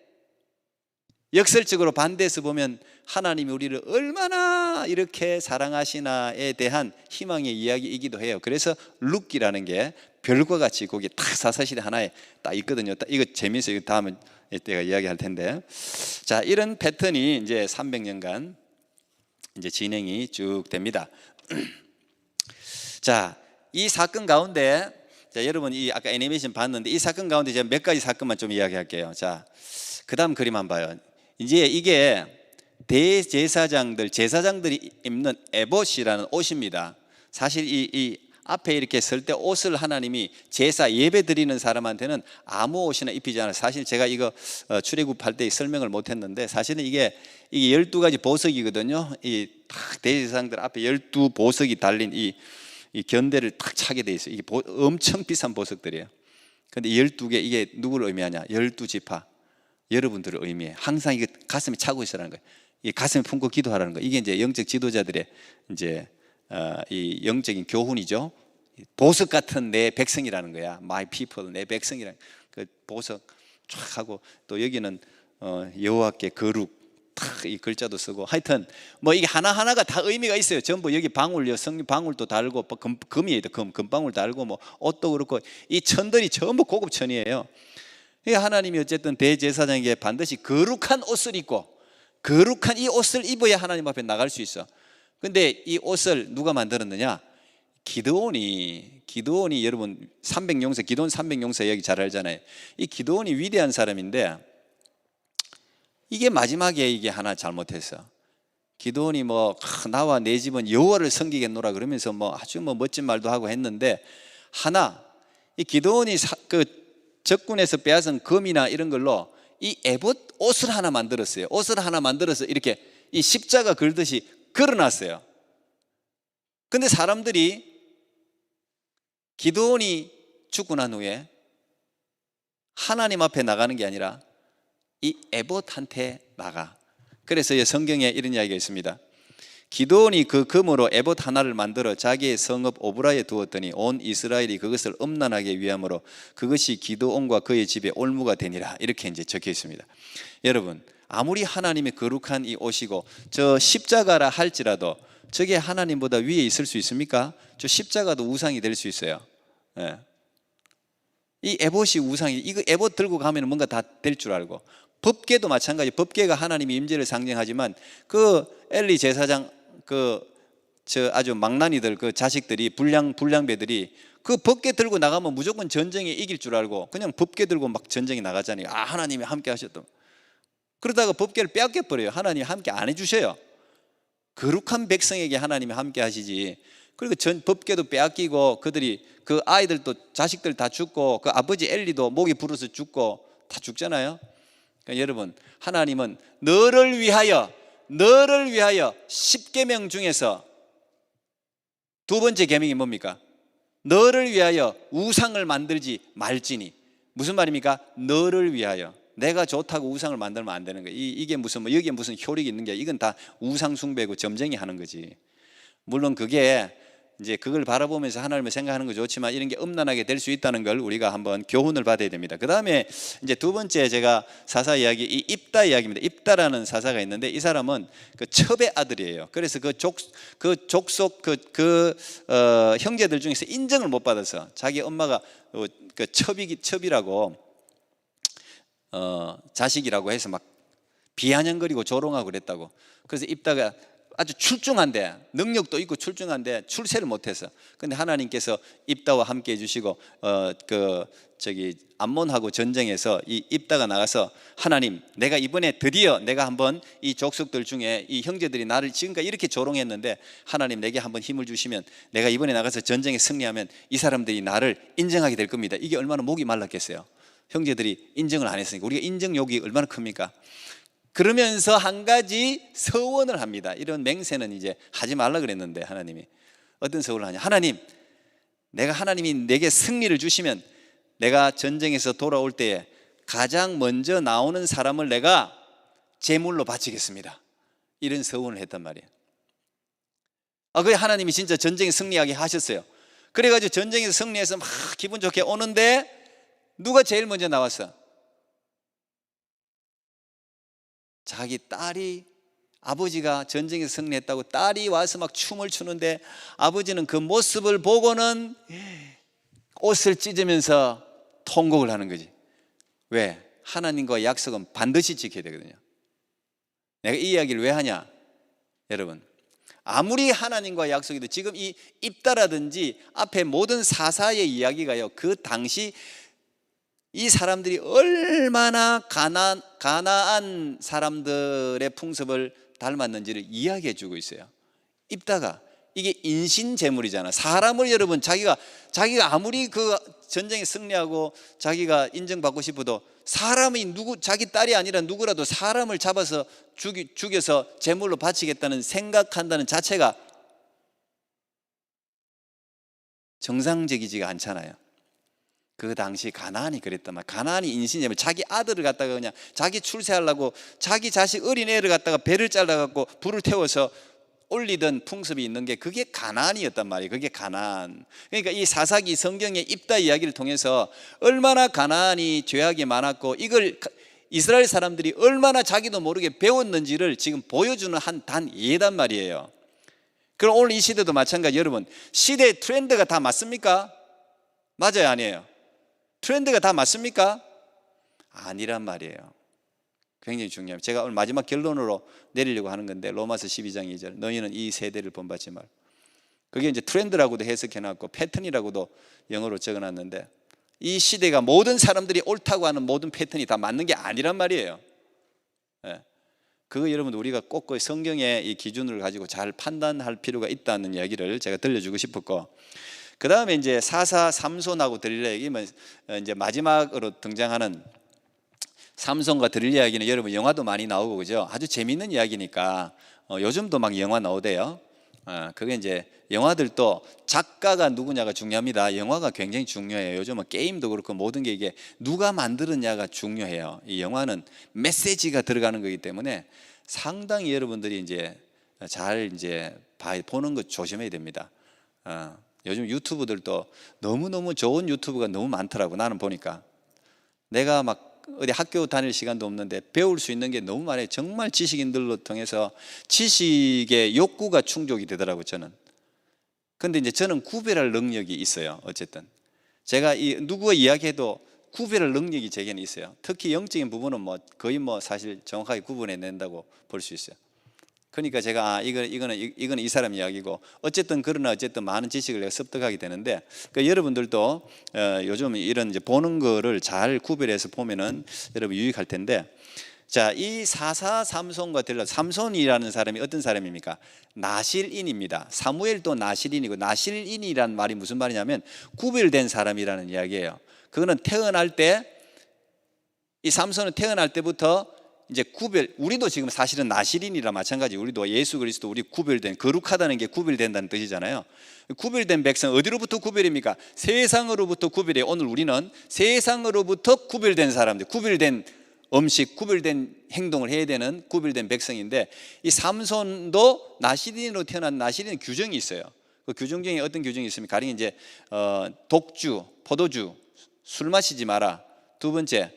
Speaker 1: 역설적으로 반대해서 보면 하나님이 우리를 얼마나 이렇게 사랑하시나에 대한 희망의 이야기이기도 해요. 그래서 룻기라는 게 별과 같이 거기 딱 사사시대 하나에 딱 있거든요. 이거 재미있어요. 이거 다음에 때가 이야기할 텐데. 자, 이런 패턴이 이제 300년간 이제 진행이 쭉 됩니다. 자, 이 사건 가운데 자, 여러분 이 아까 애니메이션 봤는데 이 사건 가운데 제가 몇 가지 사건만 좀 이야기할게요. 자, 그다음 그림 한번 봐요. 이제 이게 제사장들이 입는 에봇이라는 옷입니다. 사실 이 앞에 이렇게 설 때 옷을 하나님이 제사 예배 드리는 사람한테는 아무 옷이나 입히지 않아요. 사실 제가 이거 출애굽할 때 설명을 못했는데 사실은 이게 12가지 보석이거든요. 이 딱 대제사장들 앞에 12보석이 달린 이 견대를 딱 차게 돼 있어요. 이게 엄청 비싼 보석들이에요. 그런데 12개 이게 누구를 의미하냐? 12지파 여러분들을 의미해. 항상 이게 가슴에 차고 있으라는 거예요. 이 가슴에 품고 기도하라는 거예요. 이게 이제 영적 지도자들의 이제 이 영적인 교훈이죠. 보석 같은 내 백성이라는 거야. My people, 내 백성이라는 그 보석 쫙 하고 또 여기는 여호와께 거룩 탁 이 글자도 쓰고 하여튼 뭐 이게 하나하나가 다 의미가 있어요. 전부 여기 방울요, 성령 방울도 달고 금이에요. 금방울 달고 뭐 옷도 그렇고 이 천들이 전부 고급 천이에요. 하나님이 어쨌든 대제사장에게 반드시 거룩한 옷을 입고 거룩한 이 옷을 입어야 하나님 앞에 나갈 수 있어. 근데 이 옷을 누가 만들었느냐? 기드온이 여러분 300용사 기드온 300용사 얘기 잘 알잖아요. 이 기드온이 위대한 사람인데 이게 마지막에 이게 하나 잘못했어. 기드온이 뭐 나와 내 집은 여호와를 섬기겠노라 그러면서 뭐 아주 뭐 멋진 말도 하고 했는데 하나 이 기드온이 그 적군에서 빼앗은 금이나 이런 걸로 이 에봇 옷을 하나 만들었어요. 옷을 하나 만들어서 이렇게 이 십자가 걸듯이 걸어놨어요. 근데 사람들이 기드온이 죽고 난 후에 하나님 앞에 나가는 게 아니라 이 에봇한테 나가. 그래서 성경에 이런 이야기가 있습니다. 기드온이 그 금으로 에봇 하나를 만들어 자기의 성읍 오브라에 두었더니 온 이스라엘이 그것을 음란하게 위함으로 그것이 기드온과 그의 집에 올무가 되니라. 이렇게 이제 적혀 있습니다. 여러분, 아무리 하나님의 거룩한 이 옷이고 저 십자가라 할지라도 저게 하나님보다 위에 있을 수 있습니까? 저 십자가도 우상이 될 수 있어요. 예. 이 에봇이 우상이, 이거 에봇 들고 가면 뭔가 다 될 줄 알고, 법궤도 마찬가지. 법궤가 하나님의 임재를 상징하지만 그 엘리 제사장 저 아주 망나니들 그 자식들이 불량배들이 그 법궤 들고 나가면 무조건 전쟁에 이길 줄 알고 그냥 법궤 들고 막 전쟁에 나가잖아요. 아, 하나님이 함께 하셨다. 그러다가 법궤를 빼앗겨 버려요. 하나님이 함께 안 해주셔요. 거룩한 백성에게 하나님이 함께 하시지. 그리고 전 법궤도 빼앗기고 그들이 그 아이들도 자식들 다 죽고 그 아버지 엘리도 목이 부러서 죽고 다 죽잖아요. 그러니까 여러분, 하나님은 너를 위하여 10계명 중에서 두 번째 계명이 뭡니까? 너를 위하여 우상을 만들지 말지니. 무슨 말입니까? 너를 위하여. 내가 좋다고 우상을 만들면 안 되는 거예요. 이게 무슨 여기에 무슨 효력이 있는 게, 이건 다 우상 숭배고 점쟁이 하는 거지. 물론 그게 이제 그걸 바라보면서 하나님을 생각하는 거 좋지만 이런 게 음란하게 될 수 있다는 걸 우리가 한번 교훈을 받아야 됩니다. 그 다음에 이제 두 번째 제가 사사 이야기, 이 입다 이야기입니다. 입다라는 사사가 있는데 이 사람은 그 첩의 아들이에요. 그래서 그 족속 형제들 중에서 인정을 못 받아서 자기 엄마가 그 첩이라고 자식이라고 해서 막 비아냥거리고 조롱하고 그랬다고. 그래서 입다가 아주 출중한데, 능력도 있고 출중한데 출세를 못해서, 근데 하나님께서 입다와 함께 해주시고 암몬하고 전쟁에서 이 입다가 나가서, 하나님, 내가 이번에 드디어 내가 한번 이 족속들 중에 이 형제들이 나를 지금까지 이렇게 조롱했는데 하나님 내게 한번 힘을 주시면 내가 이번에 나가서 전쟁에 승리하면 이 사람들이 나를 인정하게 될 겁니다. 이게 얼마나 목이 말랐겠어요. 형제들이 인정을 안 했으니까. 우리가 인정욕이 얼마나 큽니까? 그러면서 한 가지 서원을 합니다. 이런 맹세는 이제 하지 말라 그랬는데 하나님이 어떤 서원을 하냐? 하나님, 하나님이 내게 승리를 주시면 내가 전쟁에서 돌아올 때에 가장 먼저 나오는 사람을 내가 제물로 바치겠습니다. 이런 서원을 했단 말이에요. 그게 하나님이 진짜 전쟁에 승리하게 하셨어요. 그래가지고 전쟁에서 승리해서 막 기분 좋게 오는데 누가 제일 먼저 나왔어? 자기 딸이, 아버지가 전쟁에서 승리했다고 딸이 와서 막 춤을 추는데 아버지는 그 모습을 보고는 옷을 찢으면서 통곡을 하는 거지. 왜? 하나님과 약속은 반드시 지켜야 되거든요. 내가 이 이야기를 왜 하냐? 여러분, 아무리 하나님과 약속이도 지금 이 입다라든지 앞에 모든 사사의 이야기가요, 그 당시 이 사람들이 얼마나 가나안 사람들의 풍습을 닮았는지를 이야기해 주고 있어요. 입다가 이게 인신제물이잖아. 사람을, 여러분, 자기가 아무리 그 전쟁에 승리하고 자기가 인정받고 싶어도 사람이 자기 딸이 아니라 누구라도 사람을 잡아서 죽여서 제물로 바치겠다는 생각한다는 자체가 정상적이지가 않잖아요. 그 당시 가나안이 그랬단 말이야. 가나안이 인신제물, 자기 아들을 갖다가 그냥 자기 출세하려고 자기 자식 어린애를 갖다가 배를 잘라갖고 불을 태워서 올리던 풍습이 있는 게 그게 가나안이었단 말이에요. 그게 가나안. 그러니까 이 사사기 성경의 입다 이야기를 통해서 얼마나 가나안이 죄악이 많았고 이걸 이스라엘 사람들이 얼마나 자기도 모르게 배웠는지를 지금 보여주는 한 단 예단 말이에요. 그럼 오늘 이 시대도 마찬가지. 여러분, 시대의 트렌드가 다 맞습니까? 맞아요, 아니에요? 트렌드가 다 맞습니까? 아니란 말이에요. 굉장히 중요합니다. 제가 오늘 마지막 결론으로 내리려고 하는 건데, 로마서 12장 2절, 너희는 이 세대를 본받지 말. 그게 이제 트렌드라고도 해석해놨고 패턴이라고도 영어로 적어놨는데, 이 시대가 모든 사람들이 옳다고 하는 모든 패턴이 다 맞는 게 아니란 말이에요. 예. 그거 여러분, 우리가 꼭 그 성경의 이 기준을 가지고 잘 판단할 필요가 있다는 이야기를 제가 들려주고 싶었고, 그 다음에 이제 사사 삼손하고 들릴라 얘기면 이제 마지막으로 등장하는 삼손과 들릴라 이야기는 여러분 영화도 많이 나오고 그죠? 아주 재밌는 이야기니까 요즘도 막 영화 나오대요. 그게 이제 영화들도 작가가 누구냐가 중요합니다. 영화가 굉장히 중요해요. 요즘은 게임도 그렇고 모든 게 이게 누가 만들었냐가 중요해요. 이 영화는 메시지가 들어가는 거기 때문에 상당히 여러분들이 이제 잘 이제 보는 거 조심해야 됩니다. 요즘 유튜브들도 너무너무 좋은 유튜브가 너무 많더라고. 나는 보니까 내가 막 어디 학교 다닐 시간도 없는데 배울 수 있는 게 너무 많아요. 정말 지식인들로 통해서 지식의 욕구가 충족이 되더라고요, 저는. 근데 이제 저는 구별할 능력이 있어요. 어쨌든 제가 누구가 이야기해도 구별할 능력이 제게는 있어요. 특히 영적인 부분은 거의 사실 정확하게 구분해낸다고 볼 수 있어요. 그러니까 제가 이거는 이 사람 이야기고 어쨌든 그러나 어쨌든 많은 지식을 내가 습득하게 되는데, 그러니까 여러분들도 요즘 이런 이제 보는 거를 잘 구별해서 보면은 여러분 유익할 텐데, 자, 이 사사 삼손과 델라, 삼손이라는 사람이 어떤 사람입니까? 나실인입니다. 사무엘도 나실인이고, 나실인이란 말이 무슨 말이냐면 구별된 사람이라는 이야기예요. 그거는 태어날 때, 이 삼손은 태어날 때부터 이제 우리도 지금 사실은 나실인이라 마찬가지. 우리도 예수 그리스도 우리 구별된, 거룩하다는 게 구별된다는 뜻이잖아요. 구별된 백성, 어디로부터 구별입니까? 세상으로부터 구별해요. 오늘 우리는 세상으로부터 구별된 사람들, 구별된 음식, 구별된 행동을 해야 되는 구별된 백성인데, 이 삼손도 나실인으로 태어난 나실인 규정이 있어요. 그 규정 중에 어떤 규정이 있습니까? 가령 이제 독주, 포도주, 술 마시지 마라. 두 번째,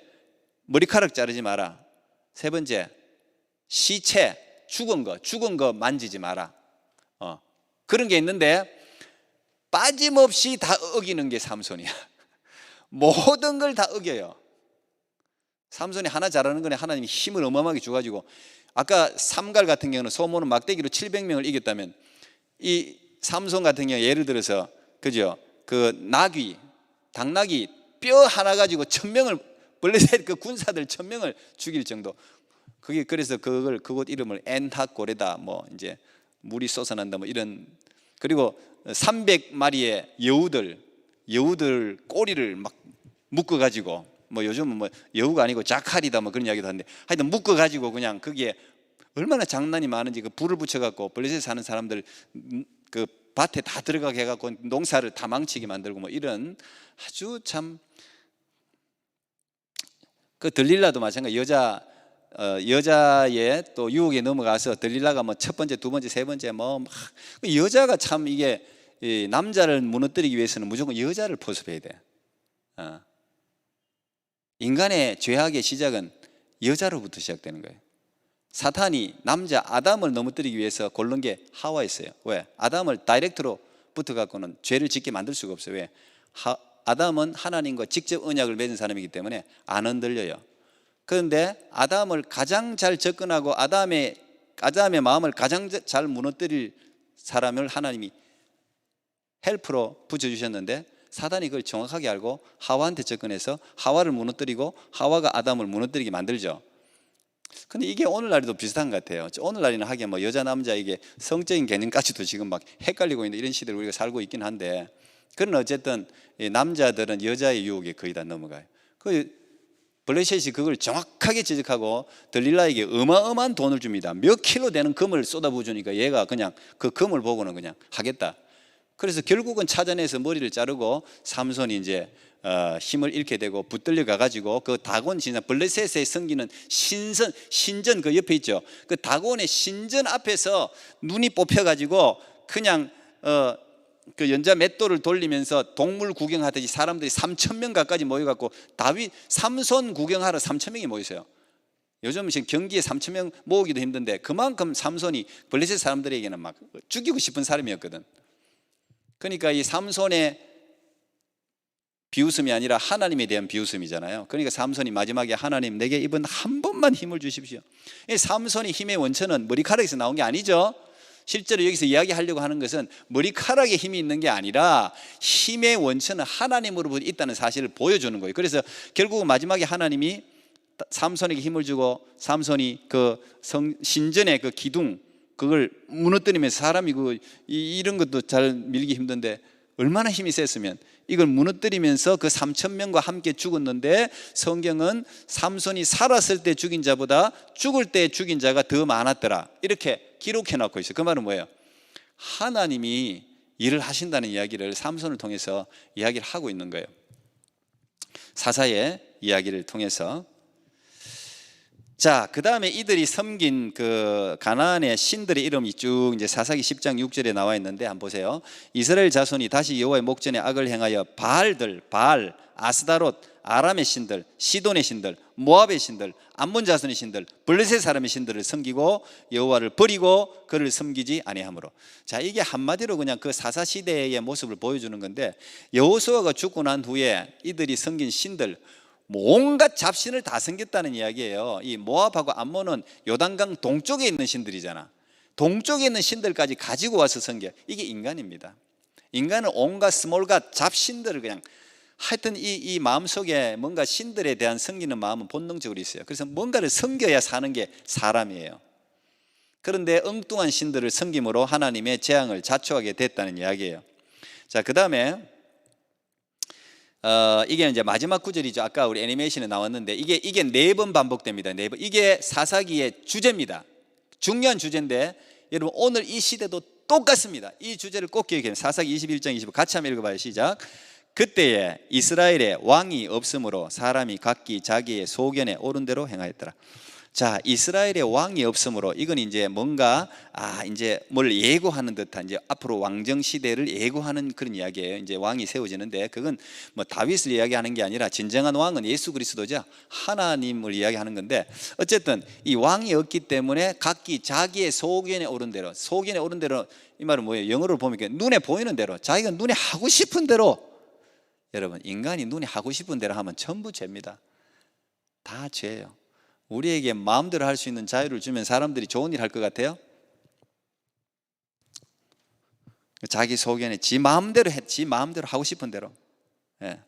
Speaker 1: 머리카락 자르지 마라. 세 번째, 시체, 죽은 거 만지지 마라. 그런 게 있는데 빠짐없이 다 어기는 게 삼손이야. 모든 걸 다 어겨요. 삼손이 하나 잘하는 거는 하나님이 힘을 어마어마하게 줘가지고, 아까 삼갈 같은 경우는 소모는 막대기로 700명을 이겼다면, 이 삼손 같은 경우 예를 들어서 그죠? 그 당나귀 뼈 하나 가지고 1000명을, 블레셋 그 군사들 1000명을 죽일 정도. 그게 그래서 그곳 이름을 엔하고레다, 이제 물이 솟아난다, 이런. 그리고 300마리의 여우들 꼬리를 막 묶어 가지고, 요즘은 여우가 아니고 자칼이다 그런 이야기도 하는데, 하여튼 묶어 가지고 그냥 거기에 얼마나 장난이 많은지, 그 불을 붙여 갖고 블레셋 사는 사람들 그 밭에 다 들어가게 해 갖고 농사를 다 망치게 만들고 이런 아주 참. 그 들릴라도 마찬가지. 여자의 또 유혹에 넘어가서 들릴라가 첫 번째, 두 번째, 세 번째 여자가 참 이게 남자를 무너뜨리기 위해서는 무조건 여자를 포섭해야 돼. 인간의 죄악의 시작은 여자로부터 시작되는 거예요. 사탄이 남자 아담을 넘어뜨리기 위해서 고른 게 하와였어요. 왜? 아담을 다이렉트로 붙어갖고는 죄를 짓게 만들 수가 없어요. 왜? 아담은 하나님과 직접 언약을 맺은 사람이기 때문에 안 흔들려요. 그런데 아담을 가장 잘 접근하고 아담의 마음을 가장 잘 무너뜨릴 사람을 하나님이 헬프로 붙여주셨는데, 사단이 그걸 정확하게 알고 하와한테 접근해서 하와를 무너뜨리고 하와가 아담을 무너뜨리게 만들죠. 근데 이게 오늘날에도 비슷한 것 같아요. 오늘날에는 하긴 여자 남자 이게 성적인 개념까지도 지금 막 헷갈리고 있는 이런 시대를 우리가 살고 있긴 한데, 그러나 어쨌든 남자들은 여자의 유혹에 거의 다 넘어가요. 그 블레셋이 그걸 정확하게 지적하고 들릴라에게 어마어마한 돈을 줍니다. 몇 킬로 되는 금을 쏟아부어 주니까 얘가 그냥 그 금을 보고는 그냥 하겠다. 그래서 결국은 찾아내서 머리를 자르고 삼손이 이제 힘을 잃게 되고 붙들려 가가지고 그 다곤 진짜 블레셋의 섬기는 신전 그 옆에 있죠. 그 다곤의 신전 앞에서 눈이 뽑혀가지고 그냥 그 연자 맷돌을 돌리면서 동물 구경하듯이 사람들이 3,000명 가까이 모여갖고 삼손 구경하러 3,000명이 모였어요. 요즘 지금 경기에 3,000명 모으기도 힘든데 그만큼 삼손이 블레셋 사람들에게는 막 죽이고 싶은 사람이었거든. 그러니까 이 삼손의 비웃음이 아니라 하나님에 대한 비웃음이잖아요. 그러니까 삼손이 마지막에 하나님 내게 이번 한 번만 힘을 주십시오. 이 삼손의 힘의 원천은 머리카락에서 나온 게 아니죠. 실제로 여기서 이야기하려고 하는 것은 머리카락에 힘이 있는 게 아니라 힘의 원천은 하나님으로부터 있다는 사실을 보여주는 거예요. 그래서 결국은 마지막에 하나님이 삼손에게 힘을 주고 삼손이 그 신전의 그 기둥 그걸 무너뜨리면서 사람이 이런 것도 잘 밀기 힘든데 얼마나 힘이 셌으면 이걸 무너뜨리면서 그 3,000명과 함께 죽었는데, 성경은 삼손이 살았을 때 죽인 자보다 죽을 때 죽인 자가 더 많았더라 이렇게 기록해 놓고 있어요. 그 말은 뭐예요? 하나님이 일을 하신다는 이야기를 삼손을 통해서 이야기를 하고 있는 거예요. 사사의 이야기를 통해서. 자, 그 다음에 이들이 섬긴 그 가나안의 신들의 이름이 쭉 이제 사사기 10장 6절에 나와 있는데 한번 보세요. 이스라엘 자손이 다시 여호와의 목전에 악을 행하여 바알들, 바알, 아스다롯, 아람의 신들, 시돈의 신들, 모압의 신들, 암몬 자손의 신들, 블레셋 사람의 신들을 섬기고 여호와를 버리고 그를 섬기지 아니하므로. 자, 이게 한마디로 그냥 그 사사 시대의 모습을 보여주는 건데, 여호수아가 죽고 난 후에 이들이 섬긴 신들, 온갖 잡신을 다 섬겼다는 이야기예요. 이 모압하고 암몬은 요단강 동쪽에 있는 신들이잖아. 동쪽에 있는 신들까지 가지고 와서 섬겨. 이게 인간입니다. 인간은 온갖 스몰갓 잡신들을 그냥, 하여튼 이 마음속에 뭔가 신들에 대한 섬기는 마음은 본능적으로 있어요. 그래서 뭔가를 섬겨야 사는 게 사람이에요. 그런데 엉뚱한 신들을 섬김으로 하나님의 재앙을 자초하게 됐다는 이야기예요. 자, 그 다음에 이게 이제 마지막 구절이죠. 아까 우리 애니메이션에 나왔는데 이게 4번 반복됩니다. 4번. 이게 사사기의 주제입니다. 중요한 주제인데 여러분 오늘 이 시대도 똑같습니다. 이 주제를 꼭 기억해야 돼요. 사사기 21장 25 같이 한번 읽어봐요. 시작. 그때에 이스라엘에 왕이 없으므로 사람이 각기 자기의 소견에 옳은 대로 행하였더라. 자, 이스라엘에 왕이 없으므로 이건 이제 뭔가 이제 뭘 예고하는 듯한, 이제 앞으로 왕정 시대를 예고하는 그런 이야기예요. 이제 왕이 세워지는데 그건 뭐 다윗을 이야기하는 게 아니라 진정한 왕은 예수 그리스도죠. 하나님을 이야기하는 건데, 어쨌든 이 왕이 없기 때문에 각기 자기의 소견에 옳은 대로, 소견에 옳은 대로 이 말은 뭐예요? 영어로 보면 눈에 보이는 대로, 자기가 눈에 하고 싶은 대로. 여러분, 인간이 눈에 하고 싶은 대로 하면 전부 죄입니다. 다 죄예요. 우리에게 마음대로 할 수 있는 자유를 주면 사람들이 좋은 일 할 것 같아요? 자기 소견에 지 마음대로 지 마음대로 하고 싶은 대로. 예.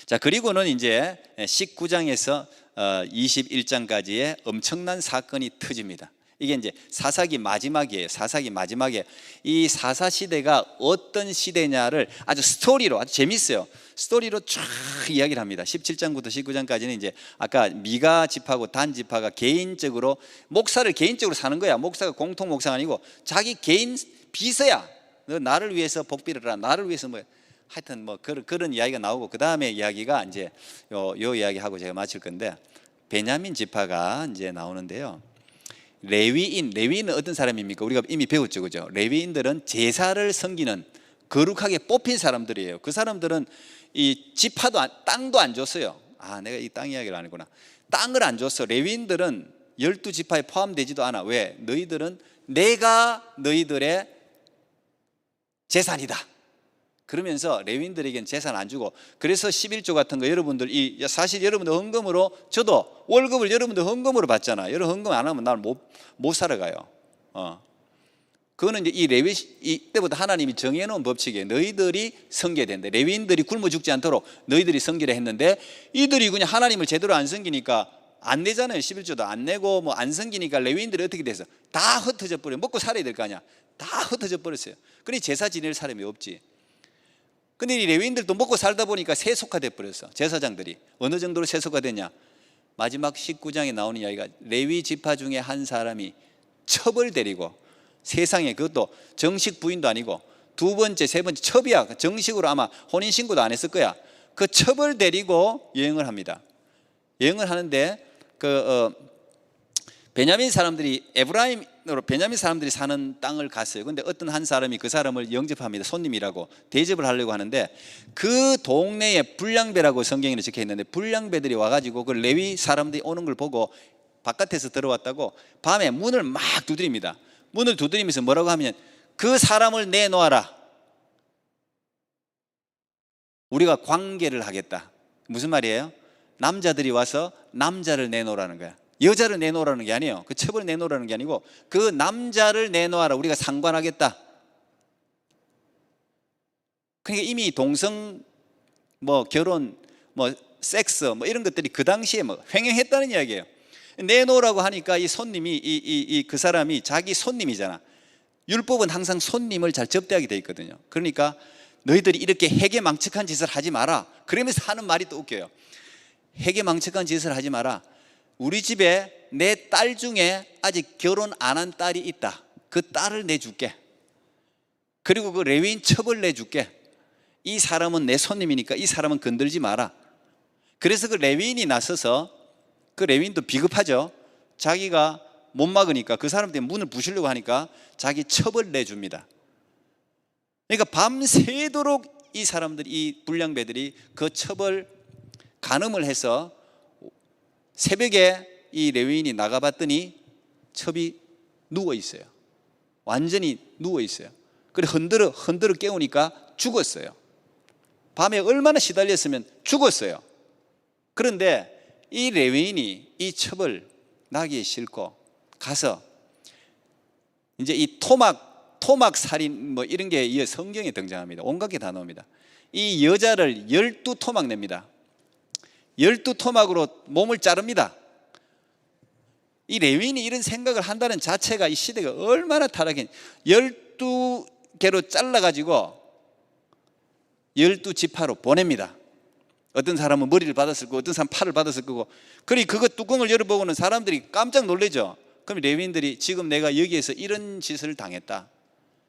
Speaker 1: 자, 그리고는 이제 19장에서 21장까지의 엄청난 사건이 터집니다. 이게 이제 사사기 마지막이에요. 사사기 마지막에 이 사사 시대가 어떤 시대냐를 아주 스토리로, 아주 재밌어요. 스토리로 쫙 이야기를 합니다. 17장부터 19장까지는 이제 아까 미가 지파고 단 지파가 개인적으로 목사를 개인적으로 사는 거야. 목사가 공통 목사가 아니고 자기 개인 비서야. 너 나를 위해서 복 빌어라. 나를 위해서 뭐 하여튼 뭐 그런 이야기가 나오고, 그 다음에 이야기가 이제 요 이야기하고 제가 마칠 건데, 베냐민 지파가 이제 나오는데요. 레위인은 어떤 사람입니까? 우리가 이미 배웠죠, 그죠? 레위인들은 제사를 섬기는 거룩하게 뽑힌 사람들이에요. 그 사람들은 이 지파도 땅도 안 줬어요. 내가 이 땅 이야기를 안 했구나. 땅을 안 줬어. 레위인들은 12지파에 포함되지도 않아. 왜? 너희들은 내가 너희들의 재산이다. 그러면서 레위인들에게는 재산 안 주고, 그래서 11조 같은 거 여러분들, 사실 여러분들 헌금으로, 저도 월급을 여러분들 헌금으로 받잖아. 여러분 헌금 안 하면 나는 못 살아가요. 그거는 이제 이 레위 이때부터 하나님이 정해놓은 법칙이에요. 너희들이 섬겨야 된다. 레위인들이 굶어 죽지 않도록 너희들이 섬기라 했는데, 이들이 그냥 하나님을 제대로 안 섬기니까 안 내잖아요. 11조도 안 내고 뭐 안 섬기니까 레위인들이 어떻게 돼서 다 흩어져 버려. 먹고 살아야 될 거 아니야. 다 흩어져 버렸어요. 그러니 제사 지낼 사람이 없지. 근데 이 레위인들도 먹고 살다 보니까 세속화돼 버렸어. 제사장들이 어느 정도로 세속화됐냐? 마지막 19장에 나오는 이야기가 레위 지파 중에 한 사람이 첩을 데리고, 세상에 그것도 정식 부인도 아니고 두 번째, 세 번째 첩이야. 정식으로 아마 혼인신고도 안 했을 거야. 그 첩을 데리고 여행을 합니다. 여행을 하는데 베냐민 사람들이 에브라임으로 베냐민 사람들이 사는 땅을 갔어요. 근데 어떤 한 사람이 그 사람을 영접합니다. 손님이라고 대접을 하려고 하는데, 그 동네에 불량배라고 성경에는 적혀 있는데, 불량배들이 와가지고 그 레위 사람들이 오는 걸 보고 바깥에서 들어왔다고 밤에 문을 막 두드립니다. 문을 두드리면서 뭐라고 하면, 그 사람을 내놓아라. 우리가 관계를 하겠다. 무슨 말이에요? 남자들이 와서 남자를 내놓으라는 거야. 여자를 내놓으라는 게 아니에요. 그 첩을 내놓으라는 게 아니고 그 남자를 내놓아라. 우리가 상관하겠다. 그러니까 이미 동성 뭐 결혼 뭐 섹스 뭐 이런 것들이 그 당시에 뭐 횡행했다는 이야기예요. 내놓으라고 하니까 이 손님이 그 사람이 자기 손님이잖아. 율법은 항상 손님을 잘 접대하게 돼 있거든요. 그러니까 너희들이 이렇게 해괴망측한 짓을 하지 마라. 그러면서 하는 말이 또 웃겨요. 해괴망측한 짓을 하지 마라. 우리 집에 내 딸 중에 아직 결혼 안 한 딸이 있다. 그 딸을 내줄게. 그리고 그 레위인 첩을 내줄게. 이 사람은 내 손님이니까 이 사람은 건들지 마라. 그래서 그 레위인이 나서서 그 레위인도 비겁하죠. 자기가 못 막으니까 그 사람들이 문을 부수려고 하니까 자기 첩을 내줍니다. 그러니까 밤새도록 이 사람들이, 이 불량배들이 그 첩을 간음을 해서 새벽에 이 레위인이 나가봤더니 첩이 누워 있어요. 완전히 누워 있어요. 그래 흔들어 깨우니까 죽었어요. 밤에 얼마나 시달렸으면 죽었어요. 그런데 이 레위인이 이 첩을 나귀에 싣고 가서 이제 이 토막 살인 뭐 이런 게 성경에 등장합니다. 온갖 게 다 나옵니다. 이 여자를 12토막 냅니다. 12토막으로 몸을 자릅니다. 이 레위인이 이런 생각을 한다는 자체가 이 시대가 얼마나 타락했는지. 12개로 잘라가지고 12지파로 보냅니다. 어떤 사람은 머리를 받았을 거고 어떤 사람은 팔을 받았을 거고. 그리 그거 뚜껑을 열어보고는 사람들이 깜짝 놀라죠. 그럼 레위인들이 지금 내가 여기에서 이런 짓을 당했다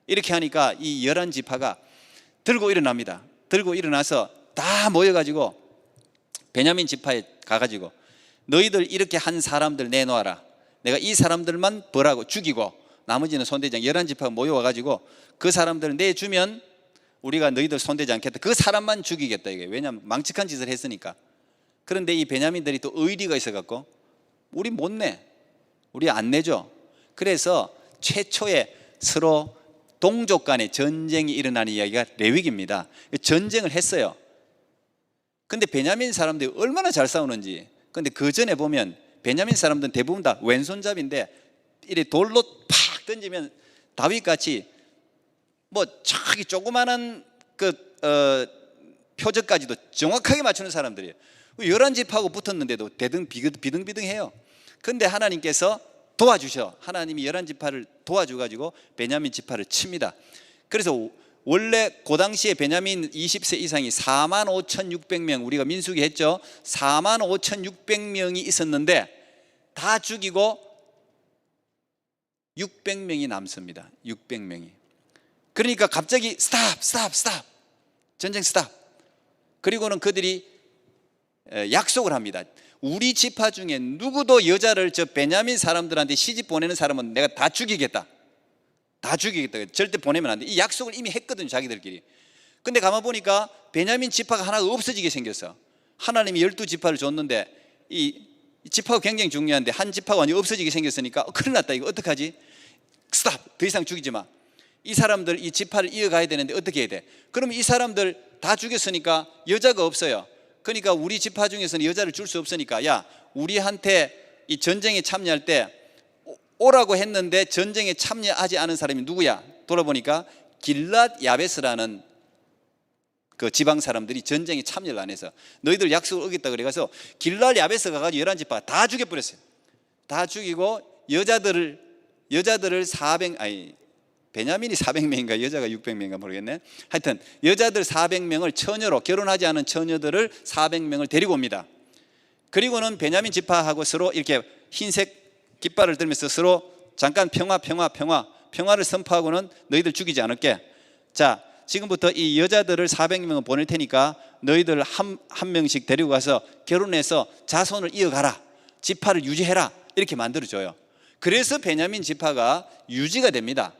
Speaker 1: 이렇게 하니까 이 11지파가 들고 일어납니다. 들고 일어나서 다 모여가지고 베냐민 지파에 가가지고 너희들 이렇게 한 사람들 내놓아라. 내가 이 사람들만 벌하고 죽이고 나머지는 손대지 않게 11지파가 모여와가지고 그 사람들을 내주면 우리가 너희들 손대지 않겠다. 그 사람만 죽이겠다 이게. 왜냐하면 망측한 짓을 했으니까. 그런데 이 베냐민들이 또 의리가 있어갖고 우리 못 내. 우리 안 내죠. 그래서 최초에 서로 동족 간의 전쟁이 일어나는 이야기가 레위기입니다. 전쟁을 했어요. 근데 베냐민 사람들이 얼마나 잘 싸우는지. 근데 그 전에 보면 베냐민 사람들은 대부분 다 왼손잡이인데 이래 돌로 팍 던지면 다윗같이 뭐 저기 조그마한 표적까지도 정확하게 맞추는 사람들이에요. 11지파하고 붙었는데도 비등비등해요. 근데 하나님께서 도와주셔. 하나님이 11지파를 도와줘가지고 베냐민 지파를 칩니다. 그래서 원래 그 당시에 베냐민 20세 이상이 45,600명, 우리가 민수기 했죠. 45,600명이 있었는데 다 죽이고 600명이 남습니다. 600명이. 그러니까 갑자기 스탑 전쟁 스탑. 그리고는 그들이 약속을 합니다. 우리 지파 중에 누구도 여자를 저 베냐민 사람들한테 시집 보내는 사람은 내가 다 죽이겠다. 다 죽이겠다. 절대 보내면 안 돼. 이 약속을 이미 했거든요, 자기들끼리. 근데 가만 보니까 베냐민 지파가 하나가 없어지게 생겼어. 하나님이 12지파를 줬는데 이 지파가 굉장히 중요한데 한 지파가 완전히 없어지게 생겼으니까 큰일 났다. 이거 어떡하지? 스탑. 더 이상 죽이지 마. 이 사람들 이 지파를 이어가야 되는데 어떻게 해야 돼? 그러면 이 사람들 다 죽였으니까 여자가 없어요. 그러니까 우리 지파 중에서는 여자를 줄 수 없으니까 야, 우리한테 이 전쟁에 참여할 때 오라고 했는데 전쟁에 참여하지 않은 사람이 누구야? 돌아보니까 길랏 야베스라는 그 지방 사람들이 전쟁에 참여를 안 해서 너희들 약속을 어겼다 그래가서 길랏 야베스 가가지고 11지파 다 죽여버렸어요. 다 죽이고 여자들을 베냐민이 400명인가 여자가 600명인가 모르겠네. 하여튼 여자들 400명을 처녀로, 결혼하지 않은 처녀들을 400명을 데리고 옵니다. 그리고는 베냐민 지파하고 서로 이렇게 흰색 깃발을 들면서 서로 잠깐 평화를 선포하고는 너희들 죽이지 않을게. 자, 지금부터 이 여자들을 400명을 보낼 테니까 너희들 한 명씩 데리고 가서 결혼해서 자손을 이어가라. 지파를 유지해라. 이렇게 만들어줘요. 그래서 베냐민 지파가 유지가 됩니다.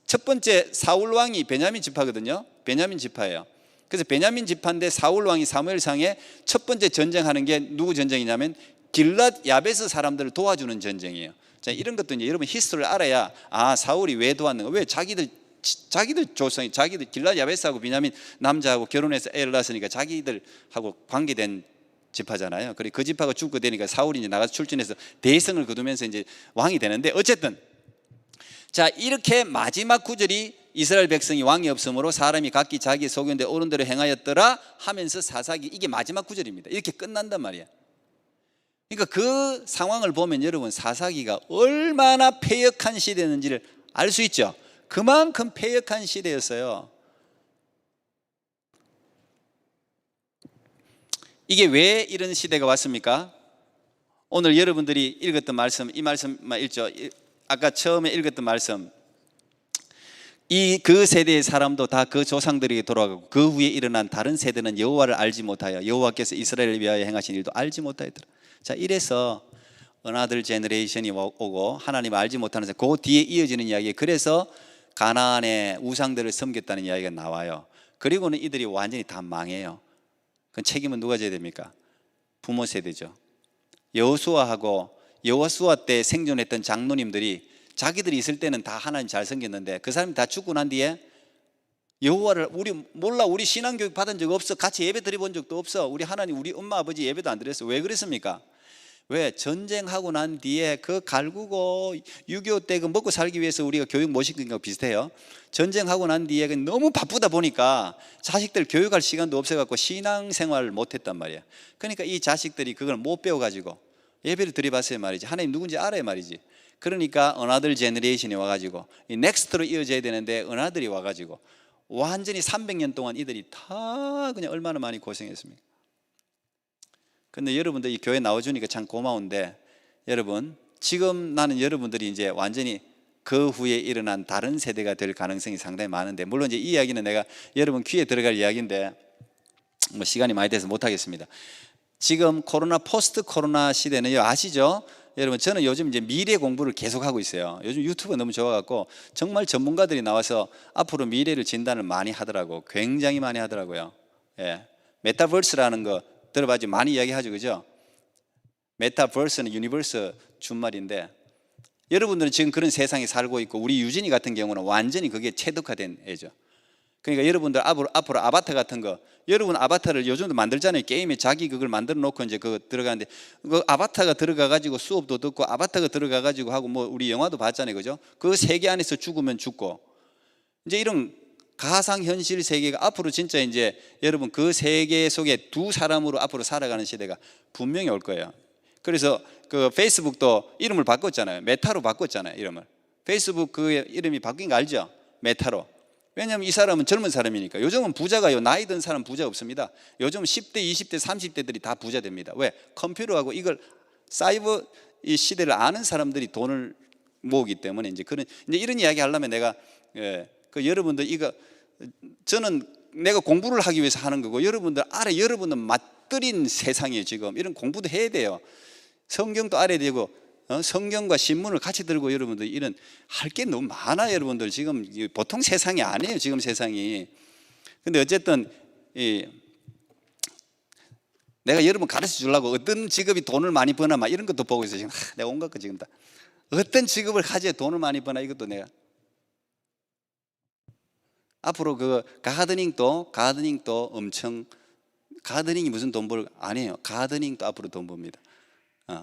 Speaker 1: 첫 번째 사울 왕이 베냐민 지파거든요. 베냐민 지파예요. 그래서 베냐민 지파인데 사울 왕이 사무엘상에 첫 번째 전쟁하는 게 누구 전쟁이냐면 길랏 야베스 사람들을 도와주는 전쟁이에요. 자, 이런 것도 이제 여러분 히스토리를 알아야 사울이 왜 도왔는가? 왜 자기들 조상이 자기들 길랏 야베스하고 베냐민 남자하고 결혼해서 애를 낳았으니까 자기들하고 관계된 지파잖아요. 그리고 그 지파가 죽고 되니까 사울이 이제 나가서 출전해서 대성을 거두면서 이제 왕이 되는데 어쨌든 자, 이렇게 마지막 구절이 이스라엘 백성이 왕이 없으므로 사람이 각기 자기 소견대 옳은 대로 행하였더라 하면서 사사기, 이게 마지막 구절입니다. 이렇게 끝난단 말이야. 그러니까 그 상황을 보면 여러분 사사기가 얼마나 패역한 시대였는지를 알 수 있죠. 그만큼 패역한 시대였어요. 이게 왜 이런 시대가 왔습니까? 오늘 여러분들이 읽었던 말씀, 이 말씀만 읽죠. 아까 처음에 읽었던 말씀, 그 세대의 사람도 다 그 조상들에게 돌아가고 그 후에 일어난 다른 세대는 여호와를 알지 못하여 여호와께서 이스라엘을 위하여 행하신 일도 알지 못하였더라. 자, 이래서 어나들 제너레이션이 오고 하나님을 알지 못하는 세대, 그 뒤에 이어지는 이야기. 그래서 가나안의 우상들을 섬겼다는 이야기가 나와요. 그리고는 이들이 완전히 다 망해요. 그 책임은 누가 져야 됩니까? 부모 세대죠. 여호수아 때 생존했던 장로님들이 자기들이 있을 때는 다 하나님 잘 섬겼는데 그 사람이 다 죽고 난 뒤에 여호와를 우리 신앙교육 받은 적 없어, 같이 예배 드려본 적도 없어, 우리 하나님 우리 엄마 아버지 예배도 안 드렸어. 왜 그랬습니까? 왜? 전쟁하고 난 뒤에 그 갈구고 6.25 때 그 먹고 살기 위해서 우리가 교육 못 시킨 거 비슷해요. 전쟁하고 난 뒤에 너무 바쁘다 보니까 자식들 교육할 시간도 없어갖고 신앙생활을 못했단 말이야. 그러니까 이 자식들이 그걸 못 배워가지고 예배를 드려봤어요 말이지. 하나님 누군지 알아야 말이지. 그러니까 어나들 제너레이션이 와가지고 이 넥스트로 이어져야 되는데 어나들이 와가지고 완전히 300년 동안 이들이 다 그냥 얼마나 많이 고생했습니까? 근데 여러분들 이 교회 나와주니까 참 고마운데, 여러분 지금 나는 여러분들이 이제 완전히 그 후에 일어난 다른 세대가 될 가능성이 상당히 많은데, 물론 이제 이 이야기는 내가 여러분 귀에 들어갈 이야기인데 뭐 시간이 많이 돼서 못하겠습니다. 지금 포스트 코로나 시대는 아시죠? 여러분 저는 요즘 이제 미래 공부를 계속하고 있어요. 요즘 유튜브가 너무 좋아갖고 정말 전문가들이 나와서 앞으로 미래를 진단을 많이 하더라고. 굉장히 많이 하더라고요. 예. 메타버스라는 거 들어봐지 많이 이야기하죠, 그죠? 메타버스는 유니버스 준말인데, 여러분들은 지금 그런 세상에 살고 있고 우리 유진이 같은 경우는 완전히 그게 체득화된 애죠. 그러니까 여러분들 앞으로 아바타 같은 거, 여러분 아바타를 요즘도 만들잖아요. 게임에 자기 그걸 만들어 놓고 이제 그거 들어가는데, 그 아바타가 들어가 가지고 수업도 듣고 아바타가 들어가 가지고 하고 뭐 우리 영화도 봤잖아요, 그죠? 그 세계 안에서 죽으면 죽고, 이제 이런 가상현실 세계가 앞으로 진짜 이제 여러분 그 세계 속에 두 사람으로 앞으로 살아가는 시대가 분명히 올 거예요. 그래서 그 페이스북도 이름을 바꿨잖아요. 메타로 바꿨잖아요, 이름을. 페이스북 그 이름이 바뀐 거 알죠? 메타로. 왜냐하면 이 사람은 젊은 사람이니까. 요즘은 부자가요, 나이 든 사람 부자 없습니다. 요즘 10대, 20대, 30대들이 다 부자 됩니다. 왜? 컴퓨터하고 이걸 사이버 이 시대를 아는 사람들이 돈을 모으기 때문에 이제 이런 이야기 하려면 내가 여러분들 저는 내가 공부를 하기 위해서 하는 거고, 여러분들 여러분은 맛들인 세상이에요. 지금 이런 공부도 해야 돼요. 성경도 알아야 되고, 성경과 신문을 같이 들고, 여러분들 이런 할 게 너무 많아요. 여러분들 지금 보통 세상이 아니에요, 지금 세상이. 근데 어쨌든 내가 여러분 가르쳐 주려고 어떤 직업이 돈을 많이 버나 막 이런 것도 보고 있어요. 지금 내가 온갖 거 지금 다 어떤 직업을 가져야 돈을 많이 버나 이것도 내가. 앞으로 그 가드닝도 엄청, 가드닝이 무슨 돈 벌 아니에요. 가드닝도 앞으로 돈 벌입니다.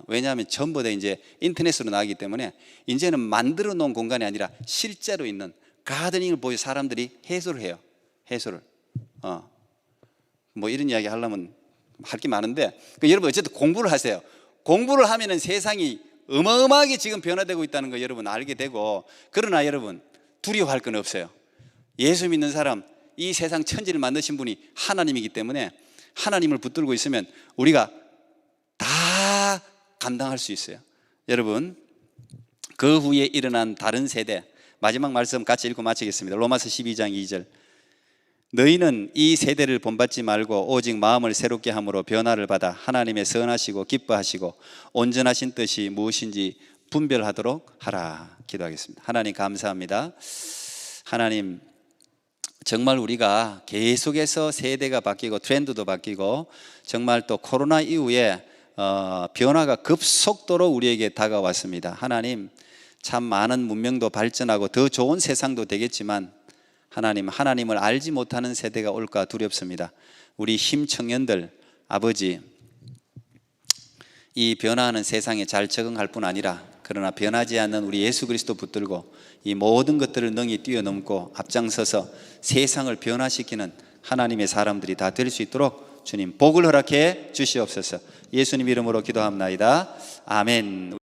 Speaker 1: 왜냐하면 전부 다 이제 인터넷으로 나가기 때문에 이제는 만들어 놓은 공간이 아니라 실제로 있는 가드닝을 보여 사람들이 해소를 해요. 해소를. 뭐 이런 이야기 하려면 할 게 많은데, 여러분 어쨌든 공부를 하세요. 공부를 하면은 세상이 어마어마하게 지금 변화되고 있다는 거 여러분 알게 되고, 그러나 여러분 두려워할 건 없어요. 예수 믿는 사람, 이 세상 천지를 만드신 분이 하나님이기 때문에 하나님을 붙들고 있으면 우리가 다 감당할 수 있어요. 여러분 그 후에 일어난 다른 세대, 마지막 말씀 같이 읽고 마치겠습니다. 로마서 12장 2절. 너희는 이 세대를 본받지 말고 오직 마음을 새롭게 함으로 변화를 받아 하나님의 선하시고 기뻐하시고 온전하신 뜻이 무엇인지 분별하도록 하라. 기도하겠습니다. 하나님 감사합니다. 하나님 정말 우리가 계속해서 세대가 바뀌고 트렌드도 바뀌고 정말 또 코로나 이후에 변화가 급속도로 우리에게 다가왔습니다. 하나님 참 많은 문명도 발전하고 더 좋은 세상도 되겠지만 하나님을 알지 못하는 세대가 올까 두렵습니다. 우리 힘청년들 아버지, 이 변화하는 세상에 잘 적응할 뿐 아니라 그러나 변하지 않는 우리 예수 그리스도 붙들고 이 모든 것들을 능히 뛰어넘고 앞장서서 세상을 변화시키는 하나님의 사람들이 다 될 수 있도록 주님 복을 허락해 주시옵소서. 예수님 이름으로 기도합나이다. 아멘.